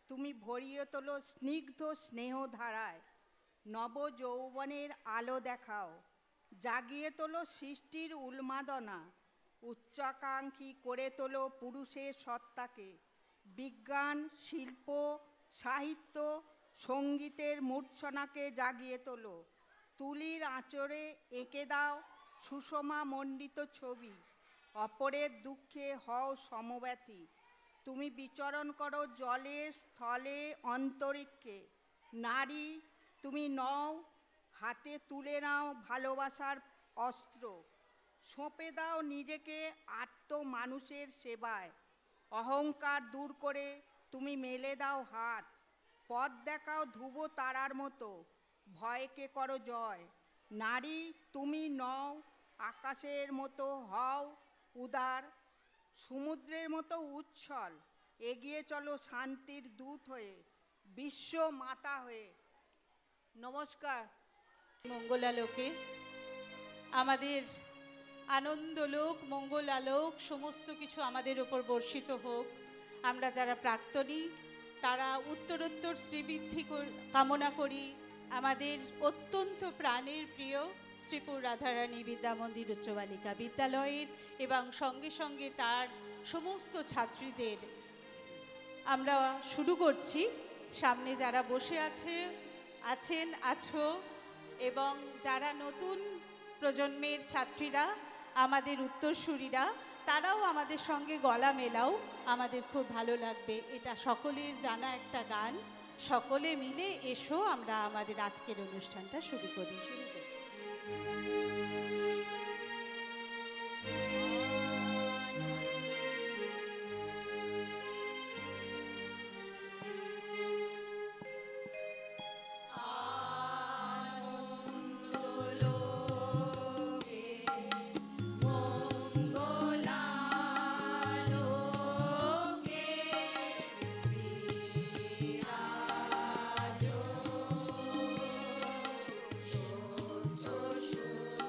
তুমি ভরিয়ে তোলো স্নিগ্ধ স্নেহধারায়, নব যৌবনের আলো দেখাও, জাগিয়ে তোলো সৃষ্টির উন্মাদনা, উচ্চাকাঙ্ক্ষী করে তোলো পুরুষের সত্তাকে, বিজ্ঞান শিল্প সাহিত্য সঙ্গীতের মূর্ছনাকে জাগিয়ে তোলো, তুলির আঁচড়ে এঁকে দাও সুষমা মণ্ডিত ছবি, অপরের দুঃখে হও সমব্যথী, তুমি বিচরণ করো জলে স্থলে অন্তরিক্ষে, নারী তুমি নও হাতে তুলে নাও ভালোবাসার অস্ত্র, সঁপে দাও নিজেকে আত্ম মানুষের সেবায়, অহংকার দূর করে তুমি মেলে দাও হাত, পথ দেখাও ধ্রুব তারার মতো, ভয়কে করো জয়, নারী তুমি নও আকাশের মতো হও উদার, সমুদ্রের মতো উচ্ছল, এগিয়ে চলো শান্তির দূত হয়ে, বিশ্ব মাতা হয়ে। নমস্কার। মঙ্গলালোকে আমাদের আনন্দলোক মঙ্গলালোক সমস্ত কিছু আমাদের ওপর বর্ষিত হোক। আমরা যারা প্রাক্তনী তারা উত্তরোত্তর শ্রীবৃদ্ধি কামনা করি। আমাদের অত্যন্ত প্রাণের প্রিয় শ্রীপুর রাধারানী বিদ্যামন্দির উচ্চ বালিকা বিদ্যালয়ের এবং সঙ্গে সঙ্গে তার সমস্ত ছাত্রীদের আমরা শুরু করছি। সামনে যারা বসে আছো এবং যারা নতুন প্রজন্মের ছাত্রীরা আমাদের উত্তরসূরিরা, তারাও আমাদের সঙ্গে গলা মেলাও, আমাদের খুব ভালো লাগবে। এটা সকলের জানা একটা গান। সকলে মিলে এসো আমরা আমাদের আজকের অনুষ্ঠানটা শুরু করি। Show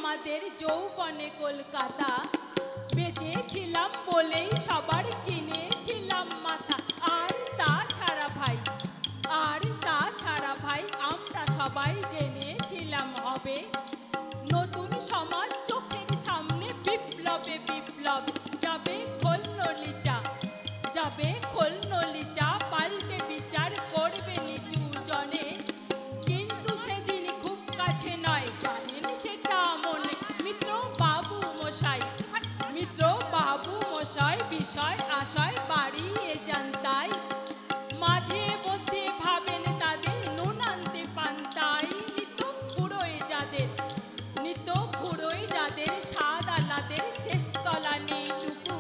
আমাদের যৌবনে কলকাতা, বেঁচেছিলাম বলেই সবার কিনেছিলাম মাথা। আর তাছাড়া ভাই আমরা সবাই জেনেছিলাম হবে নতুন সমাজ চোখের সামনে বিপ্লবে বিপ্লব। যাবে খোলনলিচা পাল্টে বিচার করবে নিচু জনে, কিন্তু সেদিন খুব কাছে নয়, জানেন সেটা মনে। মিত্র বাবু মশাই বিষয় আশয় বাড়িয়ে যান, তাই মাঝে মধ্যে ভাবেন তাদের নুন আনতে পান্তাই। নিত্য ফুরোয় যাদের স্বাদ আলাদের শেষ তলা নেইটুকু,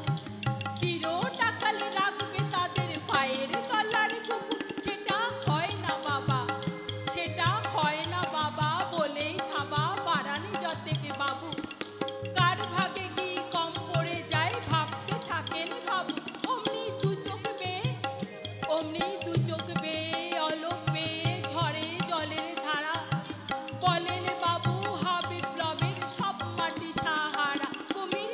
চির টাকালে রাখবে তাদের পায়ের তলার কুকু। সেটা হয় না বাবা বলেই থাবা বাড়ান যতেক বাবু। কার ভাগে কি কম পড়ে যায় ভাবতে থাকেন বাবু। অমনি দু চোখ বেয়ে অলোক বেয়ে ঝরে জলের ধারা, বলেন বাবু হা বিপ্লবের সব মাটি সাহারা। কুমির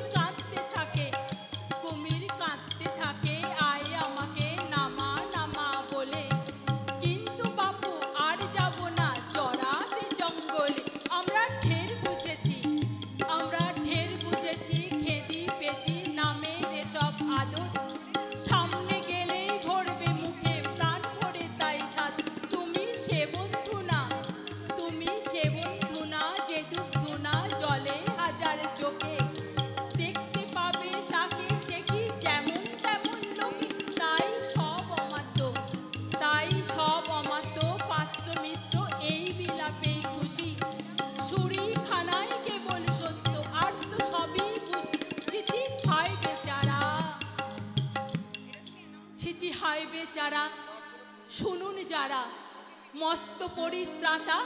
কাঁদতে থাকে আয় আমাকে নামা বলে, কিন্তু বাবু আর যাব না চড়াতে জঙ্গলে। আমরা ঢের বুঝেছি খেদি পেছি নামের এসব আদর, সামনে গেলেই ভরবে মুখে প্রাণ ভরে তাই সাধু। তুমি সে বন্ধু না যে দুধু না জলে হাজার চোখে, দেখতে পাবে তাকে সে কি যেমন তেমন লোকে। তাই সব অমাত্য পাত্র মিত্র এই বিলাপেই খুশি, সুরি খানায় কেবল সত্য আর তো সবই খুশি। ছিছি হায় বেচারা শুনুন যারা মস্ত পরিত্রাতা,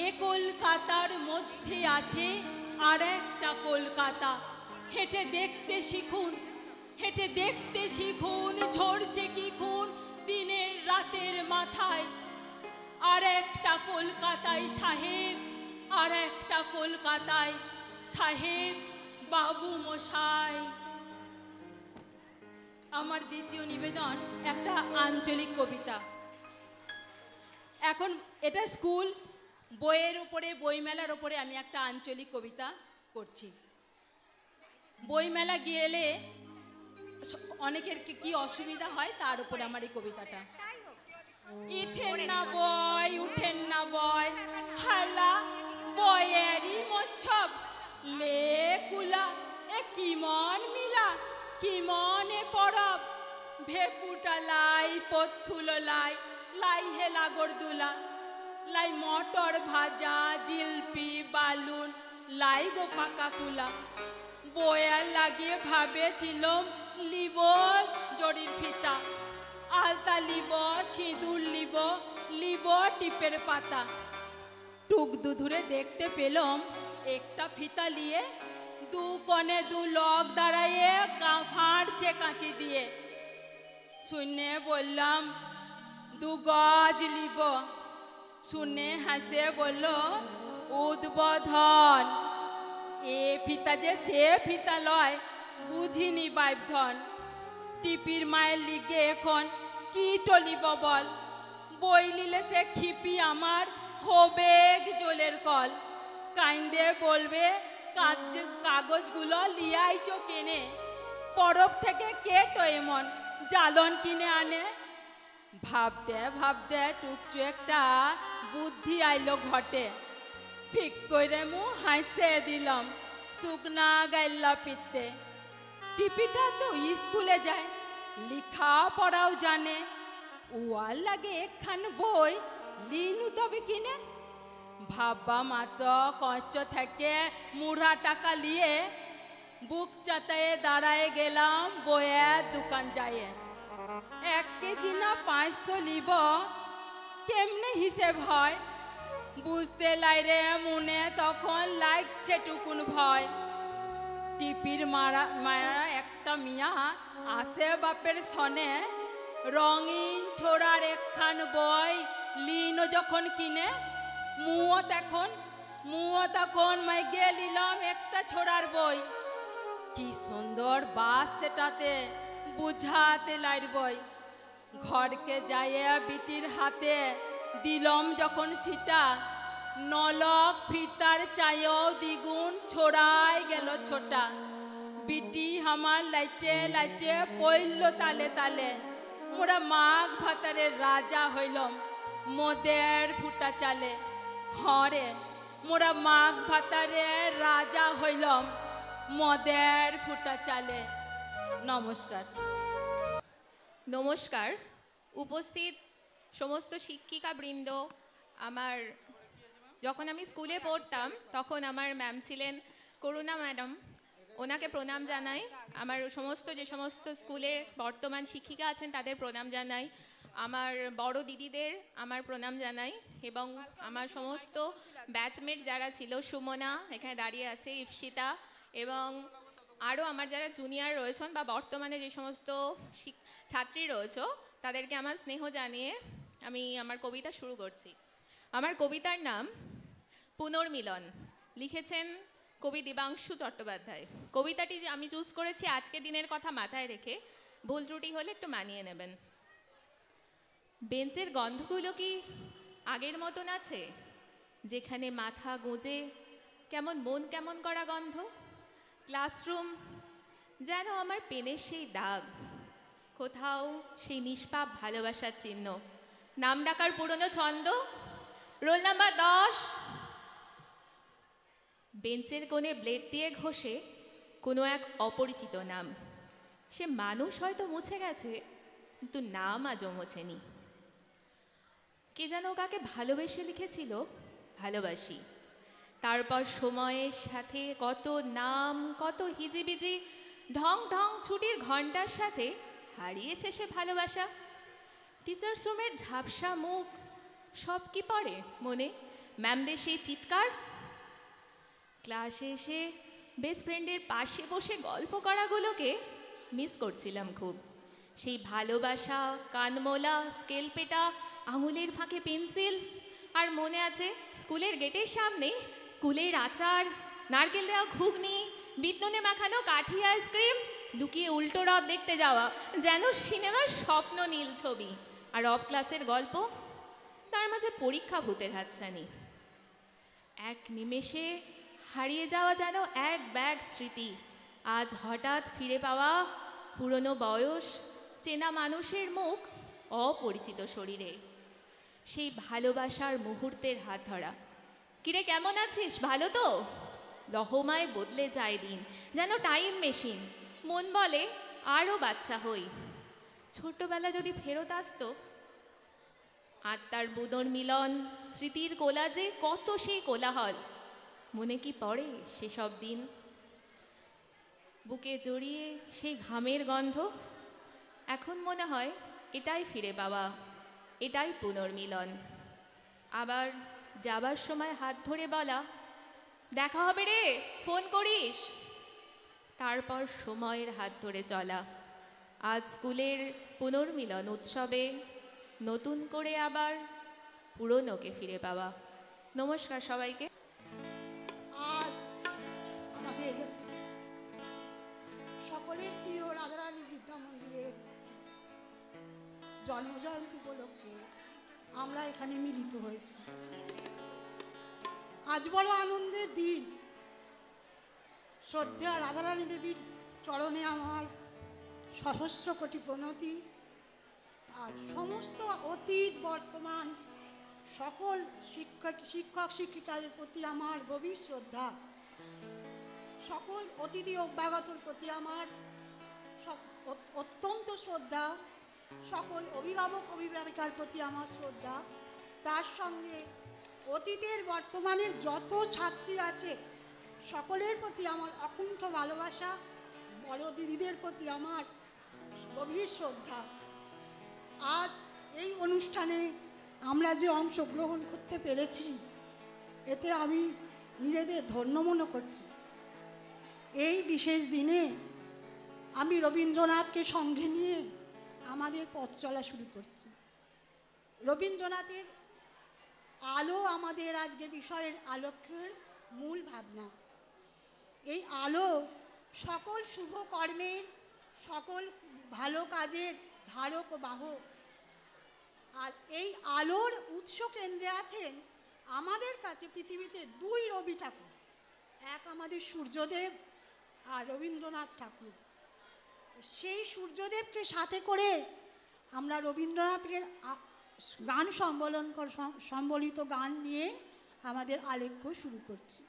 এ কলকাতার মধ্যে আছে আর একটা কলকাতা। হেঁটে দেখতে শিখুন ঝরছে কি খুন দিনের রাতের মাথায়। আর একটা কলকাতায় সাহেব বাবু মশাই। আমার দ্বিতীয় নিবেদন একটা আঞ্চলিক কবিতা। এখন এটা স্কুল বইয়ের উপরে বইমেলার উপরে আমি একটা আঞ্চলিক কবিতা করছি। বইমেলা গেলে অনেকের কি অসুবিধা হয় তার উপরে আমার এই কবিতাটা। উঠেন না বয় হালা বয়েরই মচ্ছব লে কুলা এ কি মন মিলা কি মনে পরব ভেপুটা লাই পথুল লাই হে লাগরদুলা লাই মটর ভাজা জিলপি বালুন লাই গো পাকা কুলা। বয়া লাগিয়ে ভাবেছিলাম লিব জরির ফিতা, আলতা লিব সিঁদুর লিব টিপের পাতা। টুক দুধুরে দেখতে পেলাম একটা ফিতা নিয়ে দু কোণে দু লোক দাঁড়াইয়ে ফাঁড়ছে কাঁচি দিয়ে। শুনে বললাম দু গজ লিব, শুনে হাসে বলল উদ্বোধন। এ ফিতা যে সে ফিতা লয় বুঝিনি বাইধন। টিপির মায়ের লিগে এখন কি টলিব বল, বই নিলে সে খিপি আমার হবে জলের কল। কাইন্দে বলবে কাগজগুলো লিয়াইছো কেনে, পরব থেকে কেটো এমন জ্বালন কিনে আনে। ভাবতে টুকচু একটা বুদ্ধি আইলো ঘটে, ঠিক করে মু হাসে দিলাম শুকনা গাইল্লা পিতে। টিপিটা তো স্কুলে যায় লিখা পড়াও জানে, ওয়ার লাগে একখান বই লিনু তবে কিনে। ভাববা মাত্র কঞ্চ থেকে মুড়া টাকা নিয়ে বুক চাতায়ে দাঁড়ায় গেলাম বইয়ের দোকান যায়। 1 কেজি না 500 লিব কেমনে হিসেব হয় বুঝতে লাইরে মনে তখন লাগছে টুকুন ভয়। টিপির মারা একটা মিয়া আসে বাপের সনে, রঙিন ছোড়ার একখান বই লিনো যখন কিনে মুও তখন মুও তখন মাই গেলিলাম একটা ছোড়ার বই। কি সুন্দর বাস সেটাতে বুঝাতে লাইর বই। ঘরকে যাইয়া বিটির হাতে দিলম যখন সিটা, নলক ফিতার চায়ও দ্বিগুণ ছড়াই গেল ছোটা। বিটি আমার লাইচে লাইচে পইল তালে তালে। মোরা মাঘ ভাতারের রাজা হইলম মোদের ফুটা চালে। হরে মোরা মাঘ ভাতারের রাজা হইলম মদের ফুটা চালে। নমস্কার। নমস্কার উপস্থিত সমস্ত শিক্ষিকাবৃন্দ। আমার যখন আমি স্কুলে পড়তাম তখন আমার ম্যাম ছিলেন করুণা ম্যাডাম, ওনাকে প্রণাম জানাই। আমার সমস্ত যে সমস্ত স্কুলের বর্তমান শিক্ষিকা আছেন তাদের প্রণাম জানাই। আমার বড় দিদিদের আমার প্রণাম জানাই এবং আমার সমস্ত ব্যাচমেট যারা ছিল, সুমনা এখানে দাঁড়িয়ে আছে, ইপসিতা এবং আরও আমার যারা জুনিয়র রয়েছেন বা বর্তমানে যে সমস্ত ছাত্রী রয়েছে তাদেরকে আমার স্নেহ জানিয়ে আমি আমার কবিতা শুরু করছি। আমার কবিতার নাম পুনর্মিলন, লিখেছেন কবি দেবাংশু চট্টোপাধ্যায়। কবিতাটি আমি চুজ করেছি আজকে দিনের কথা মাথায় রেখে, ভুল ত্রুটি হলে একটু মানিয়ে নেবেন। বেঞ্চের গন্ধগুলো কি আগের মতন আছে, যেখানে মাথা গুঁজে কেমন মন কেমন করা গন্ধ? ক্লাসরুম যেন আমার পেনের সেই দাগ, কোথাও সেই নিষ্পাপ ভালোবাসার চিহ্ন। নাম ডাকার পুরনো ছন্দ, রোল নাম্বার 10। বেঞ্চের কোণে ব্লেড দিয়ে ঘষে কোনো এক অপরিচিত নাম। সে মানুষ হয়তো মুছে গেছে, কিন্তু নাম আজও মোছেনি। কে যেন কাকে ভালোবেসে লিখেছিল ভালোবাসি। তারপর সময়ের সাথে কত নাম, কত হিজিবিজি, ঢং ঢং ছুটির ঘন্টার সাথে হারিয়েছে সে ভালোবাসা। টিচার্স রুমের ঝাপসা মুখ, সব কি পড়ে মনে? ম্যামদের সেই চিৎকার, ক্লাসে এসে বেস্ট ফ্রেন্ডের পাশে বসে গল্প করাগুলোকে মিস করছিলাম খুব। সেই ভালোবাসা, কানমোলা, স্কেল পেটা, আঙুলের ফাঁকে পেন্সিল। আর মনে আছে স্কুলের গেটের সামনে কুলের আচার, নারকেল দেওয়া ঘুগনি, বিট নুনে মাখানো কাঠি আইসক্রিম, লুকিয়ে উল্টো রথ দেখতে যাওয়া, যেন সিনেমার স্বপ্ন নীল ছবি। আর অফ ক্লাসের গল্প, তার মাঝে পরীক্ষা ভূতের হাতছানি। এক নিমেষে হারিয়ে যাওয়া যেন এক ব্যাগ স্মৃতি। আজ হঠাৎ ফিরে পাওয়া পুরনো বয়স, চেনা মানুষের মুখ অপরিচিত শরীরে। সেই ভালোবাসার মুহূর্তের হাত ধরা। কিরে কেমন আছিস, ভালো তো? রহমায় বদলে যায় দিন, যেন টাইম মেশিন। মন বলে আরও বাচ্চা হই, ছোট্টবেলা যদি ফেরত আসতো। আত্মার পুনর্মিলন, স্মৃতির কোলাজে কত সেই কোলাহল। মনে কি পড়ে সেসব দিন? বুকে জড়িয়ে সেই ঘামের গন্ধ। এখন মনে হয় এটাই ফিরে পাওয়া, এটাই পুনর্মিলন। আবার যাবার সময় হাত ধরে বলা, দেখা হবে রে, ফোন করিস। তারপর সময়ের হাত ধরে চলা। আজ স্কুলের পুনর্মিলন উৎসবে নতুন করে আবার পুরনোকে ফিরে পাওয়া। নমস্কার সবাইকে। আজ আমাদের সকলের প্রিয় রাধারানী বিদ্যা মন্দিরের জন্মজয়ন্তী উপলক্ষে আমরা এখানে মিলিত হয়েছি। আজ বড় আনন্দের দিন। শ্রদ্ধেয় রাধারানী দেবীর চরণে আমার সহস্র কোটি প্রণতি। আর সমস্ত অতীত বর্তমান সকল শিক্ষক শিক্ষিকাদের প্রতি আমার গভীর শ্রদ্ধা। সকল অতিথি অভ্যাগতর প্রতি আমার অত্যন্ত শ্রদ্ধা। সকল অভিভাবক অভিভাবিকার প্রতি আমার শ্রদ্ধা। তার সঙ্গে অতীতের বর্তমানের যত ছাত্রী আছে সকলের প্রতি আমার অকুণ্ঠ ভালোবাসা। বড় দিদিদের প্রতি আমার গভীর শ্রদ্ধা। আজ এই অনুষ্ঠানে আমরা যে অংশগ্রহণ করতে পেরেছি, এতে আমি নিজেদের ধন্য মনে করছি। এই বিশেষ দিনে আমি রবীন্দ্রনাথকে সঙ্গে নিয়ে আমাদের পথ চলা শুরু করছি। রবীন্দ্রনাথের আলো আলো আমাদের আজকে বিষয়ের আলোকের মূল ভাবনা। এই আলো সকল শুভ কর্মের, সকল ভালো কাজের ধারক ও বাহক। আর এই আলোর উৎস কেন্দ্রে আছেন আমাদের কাছে পৃথিবীতে দুই রবি ঠাকুর, এক আমাদের সূর্যদেব আর রবীন্দ্রনাথ ঠাকুর। সেই সূর্যদেবকে সাথে করে আমরা রবীন্দ্রনাথের গান সম্বলিত গান নিয়ে আমাদের আলেখ্য শুরু করছি।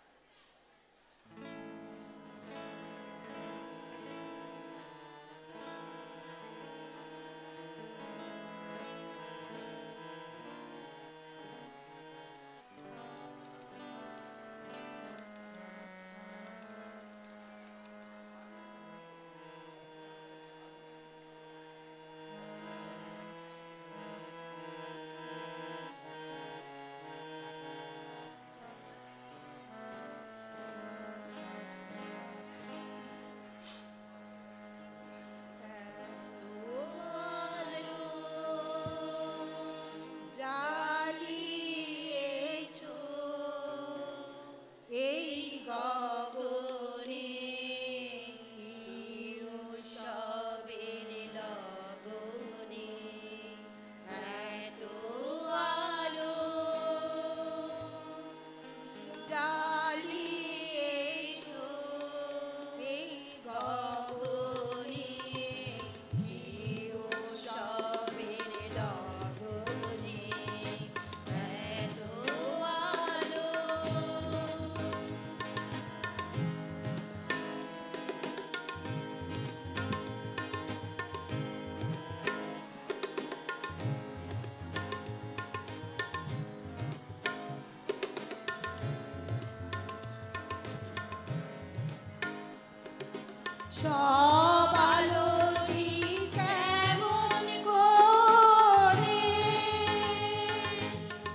সব আলোটি কেমন করে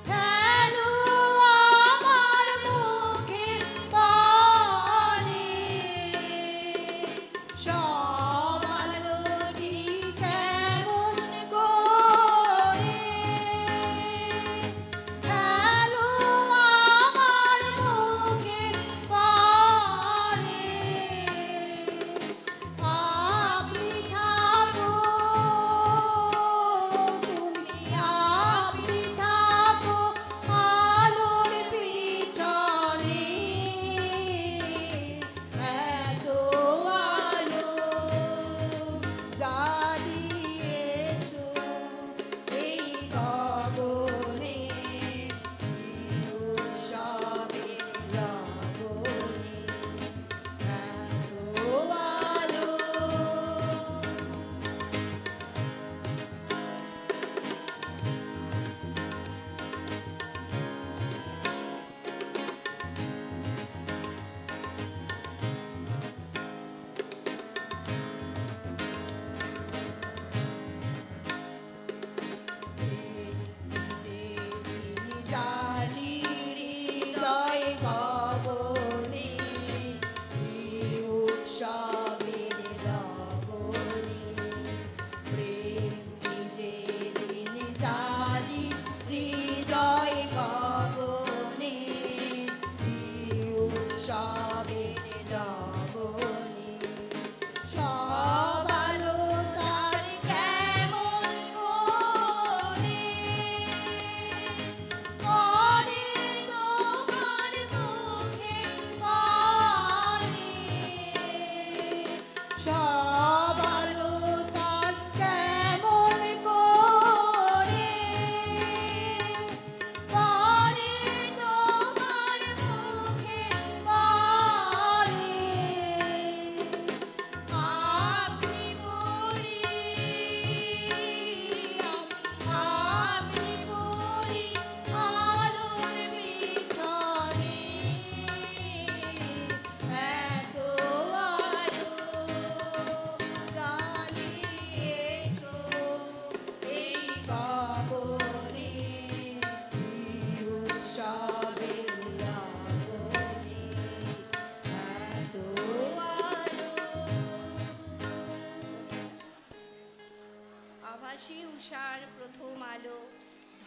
কেন আমার মুখে পড়ে, সব আলোটি কেমন করে কেন আমার মুখে পড়ে।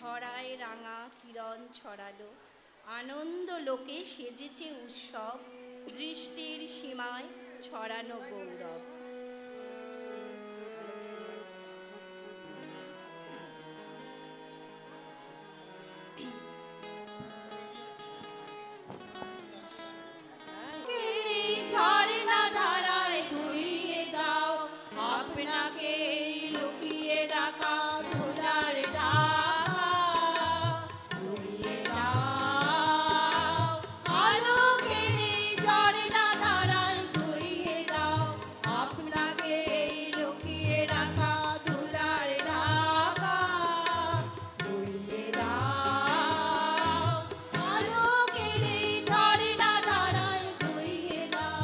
ধরায় রাঙা কিরণ ছড়ালো, আনন্দ লোকে সেজেছে উৎসব, দৃষ্টির সীমায় ছড়ানো গৌরব। ঝর্ণা ধারায় ধুইয়ে দাও, আপনাকে লুকিয়ে রাখা ধুলার ঢাকা ধুইয়ে দাও। আলোকের ঝর্ণা ধারায় ধুইয়ে দাও, আপনাকে লুকিয়ে রাখা ধুলার ঢাকা ধুইয়ে দাও। আলোকের ঝর্ণা ধারায় ধুইয়ে দাও।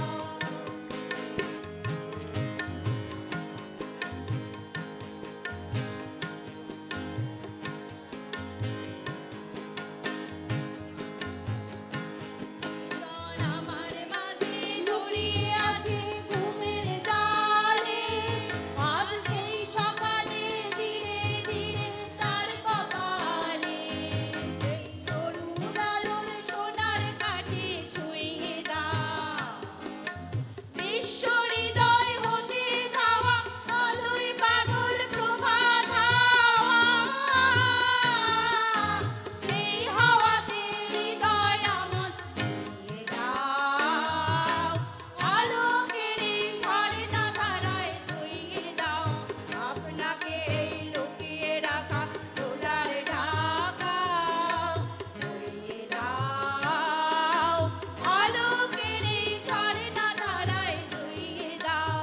আমার মাঝে জড়িয়ে আছে ঘুমের জালে, আজ সেই সকালে ধীরে ধীরে তার কপালে তরুণ আলোর সোনার কাঠে ছুঁয়ে দাও। বিশ্ব হৃদয় হতে গাওয়া আলোয় পাগল প্রভাত হাওয়া, সেই হাওয়াতে হৃদয় আমার ধুইয়ে দাও। আলোকের ঝর্ণা ধারায় ধুইয়ে দাও, আপনাকে লুকিয়ে রাখা ধুলার ঢাকা ধুইয়ে দাও। আলোকের ঝর্ণা ধারায় ধুইয়ে দাও।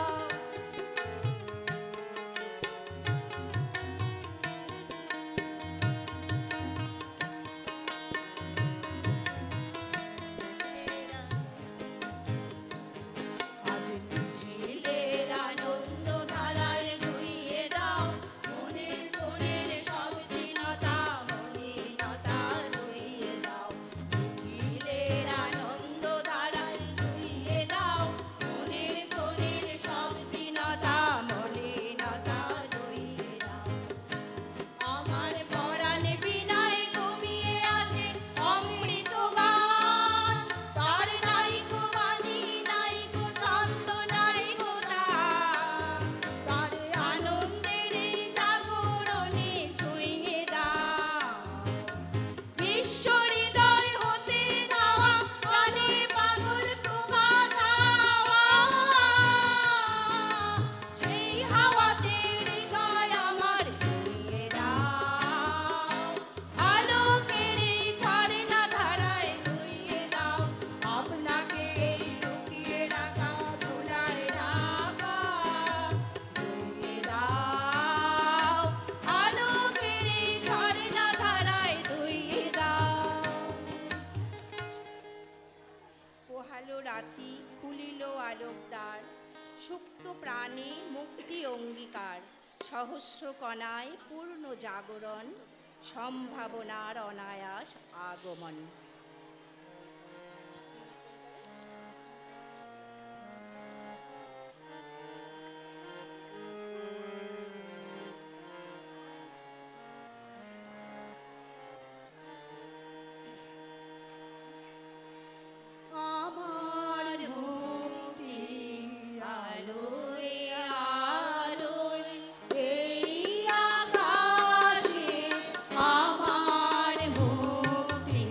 আজ নীলের আনন্দ ধারায় ধুইয়ে দাও, মনের কোণের সব দীনতা মলিনতা ধুইয়ে দাও। নীলের আনন্দ ধারায় ধুইয়ে দাও, মনের কোণের সব দীনতা মলিনতা ধুইয়ে দাও। আমার পরাণে বিনায় ঘুমিয়ে আছে অমৃত গান, তার নাইকো বাণী নাইকো ছন্দ নাইকো তার, তার আনন্দের জাগরণে ছুঁয়ে দাও। বিশ্ব হৃদয় হতে গাওয়া গানে পাগল প্রভাত হাওয়া, সেই হাওয়াতে হৃদয় আমার ধুইয়ে দাও। আলোকের ঝর্ণা ধারায় ধুইয়ে দাও, আপনাকে লুকিয়ে রাখা ধুলার ঢাকা ধুইয়ে দাও। আলোকের ঝর্ণা ধারায় ধুইয়ে দাও। পোহালো রাতি খুলিল আলোকদ্বার, সুপ্ত প্রাণে মুক্তি অঙ্গীকার, সহস্র কণায় পূর্ণ জাগরণ, সম্ভাবনার অনায়াস আগমন। আমার মুক্তি আলোয় আলোয় এই আকাশে, আমার মুক্তি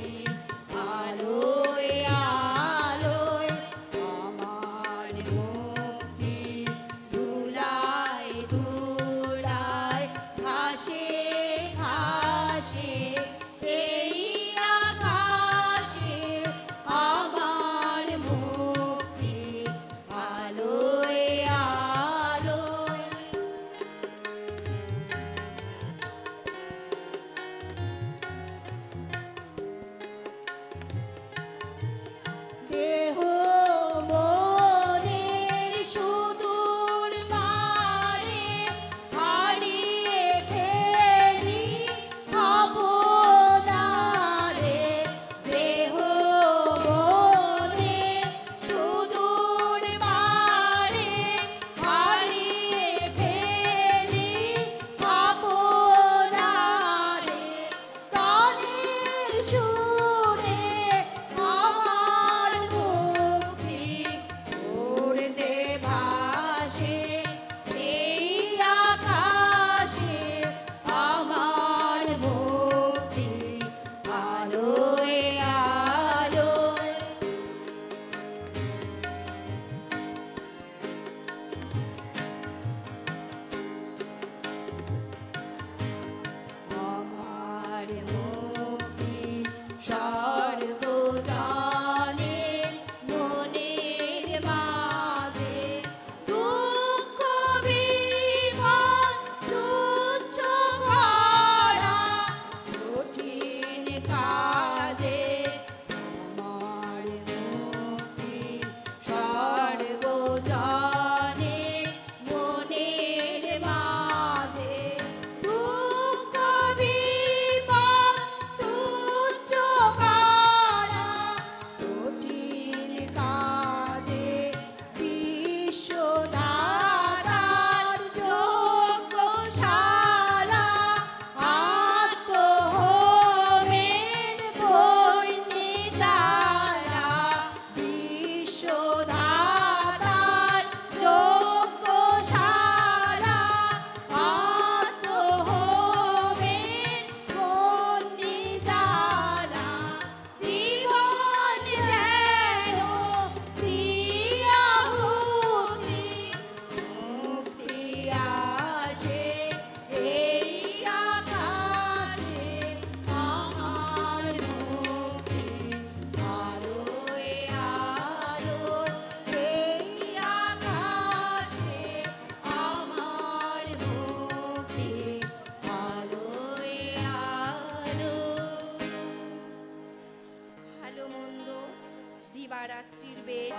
দিবারাত্রির বেদ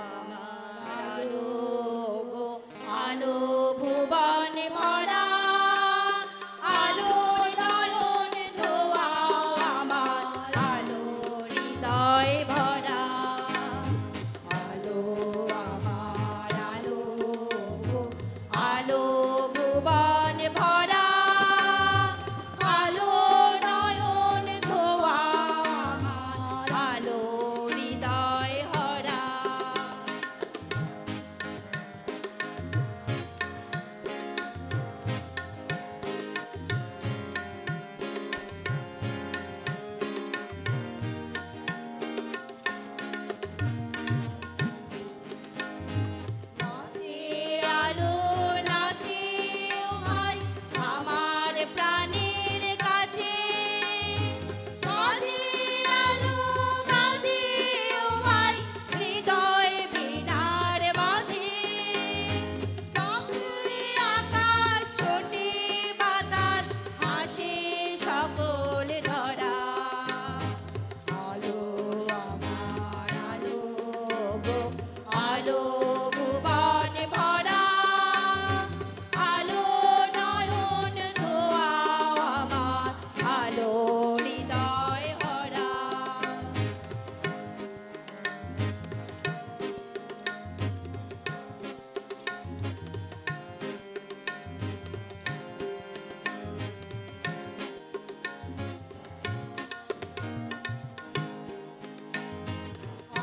আলো গো আলো ভুবন ভরা আলো নয়ন ধোয়া আমার আলো হৃদয় ভরা আলো আমার আলো গো আলো ভুবন ভরা আলো নয়ন ধোয়া আমার আলো হৃদয় ভরা নাচে আলো নাচে ও ভাই আমার প্রাণের কাছে বাজে আলো বাজে ও ভাই হৃদয় বীণার মাঝে চাকরি আকাশ ছোটে বাতাস হাসে সকল ধরা আলো আমার আলো গো আলো ভুবন ভরা আলো নয়ন ধোয়া আমার আলো হৃদয় ভরা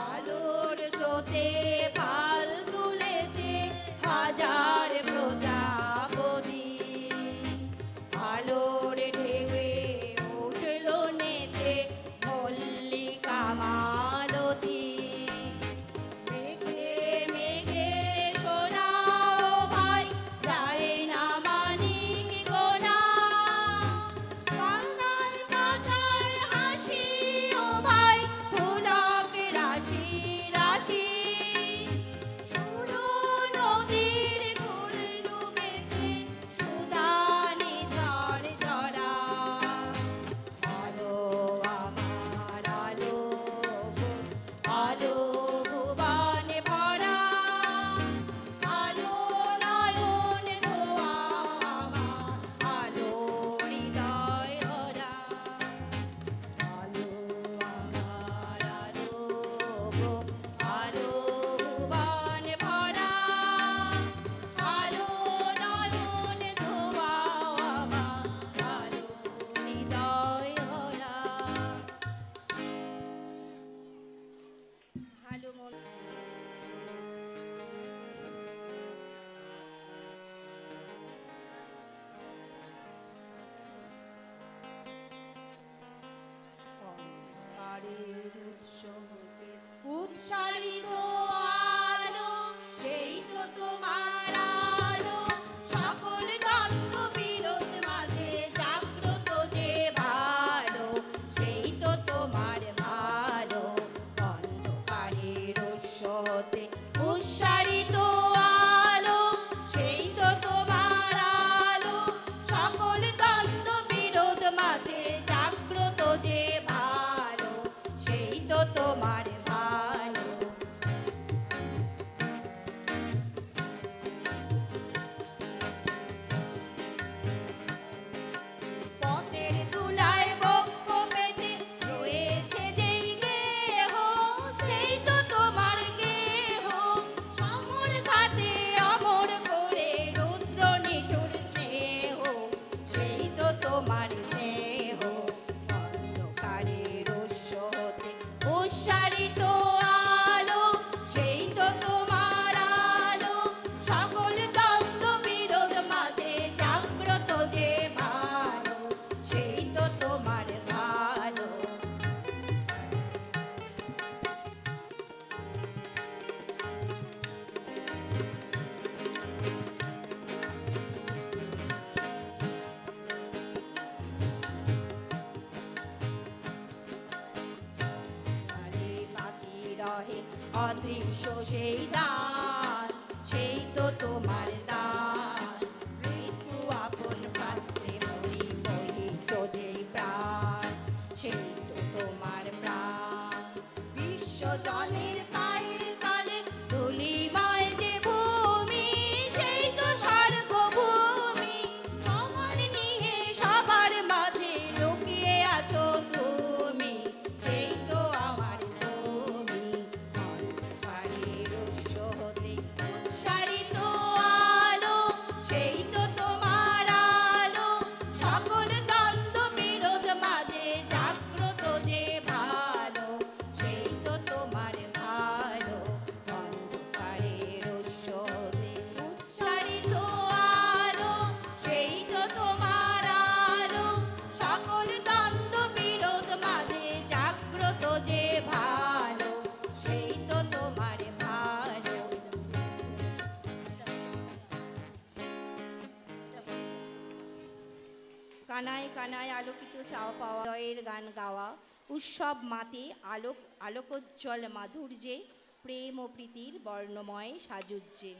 আলোর স্রোতে পাল তুলেছে হাজার প্রজাপতি আলোর ঢেউয়ে উঠল নেচে মল্লিকা মালতী মেঘে মেঘে শোনাও ভাই যায় না মানিক গোনা বাংলার পাতায় হাসি ও ভাই ফুলক রাশি রাশি সরু নদীর কুল ডুবেছে সুদানি ঝড় ঝরা আলো আমার আলো গো আলো ভুবন ভরা আলো নয়ন ধোয়া আমার আলো হৃদয় ভরা আলো আমার আলো গো আলো ভুবন ভরা আলো নয়ন ধোয়া আমার আলো হৃদয় ভরা ভালো মন অন্ধকারের উৎস হতে উৎসারিত আলো সেই তো তোমার আলো সকল দ্বন্দ্ব বিরোধ মাঝে জাগ্রত যে ভালো সেই তো তোমার ভালো অন্ধকারের উৎস হতে উৎসারিত আলো সেই তো তোমার আলো সকল দ্বন্দ্ব বিরোধ মাঝে জাগ্রত যে ভালো সেই তো তোমার ভালো পথের ধুলায় বক্ষ পেতে রয়েছে যেই গেহ সেই তো তোমার গেহ সমর ঘাতে অমর করে রুদ্র নিঠুর স্নেহ সেই তো তোমার স্নেহ অন্ধকারের উৎস হতে উৎসারিত আলো সেই তো তোমার আলো সকল দ্বন্দ্ব বিরোধ মাঝে জাগ্রত যে ভালো সেই তো তোমার ভালো আরে বাকি রহে অদৃশ্য সেই দান সেই তো তোমার দান মৃত্যু আপন পাত্রে মরি বহি যেই প্রাণ সেই তো তোমার প্রাণ বিশ্ব জলের পায়ে কানায় কানায় আলোকিত চাওয়া পাওয়া জয়ের গান গাওয়া, উৎসব মাতে আলোকোজ্জ্বল মাধুর্যে, প্রেম ও প্রীতির বর্ণময় সাজুজ্যে।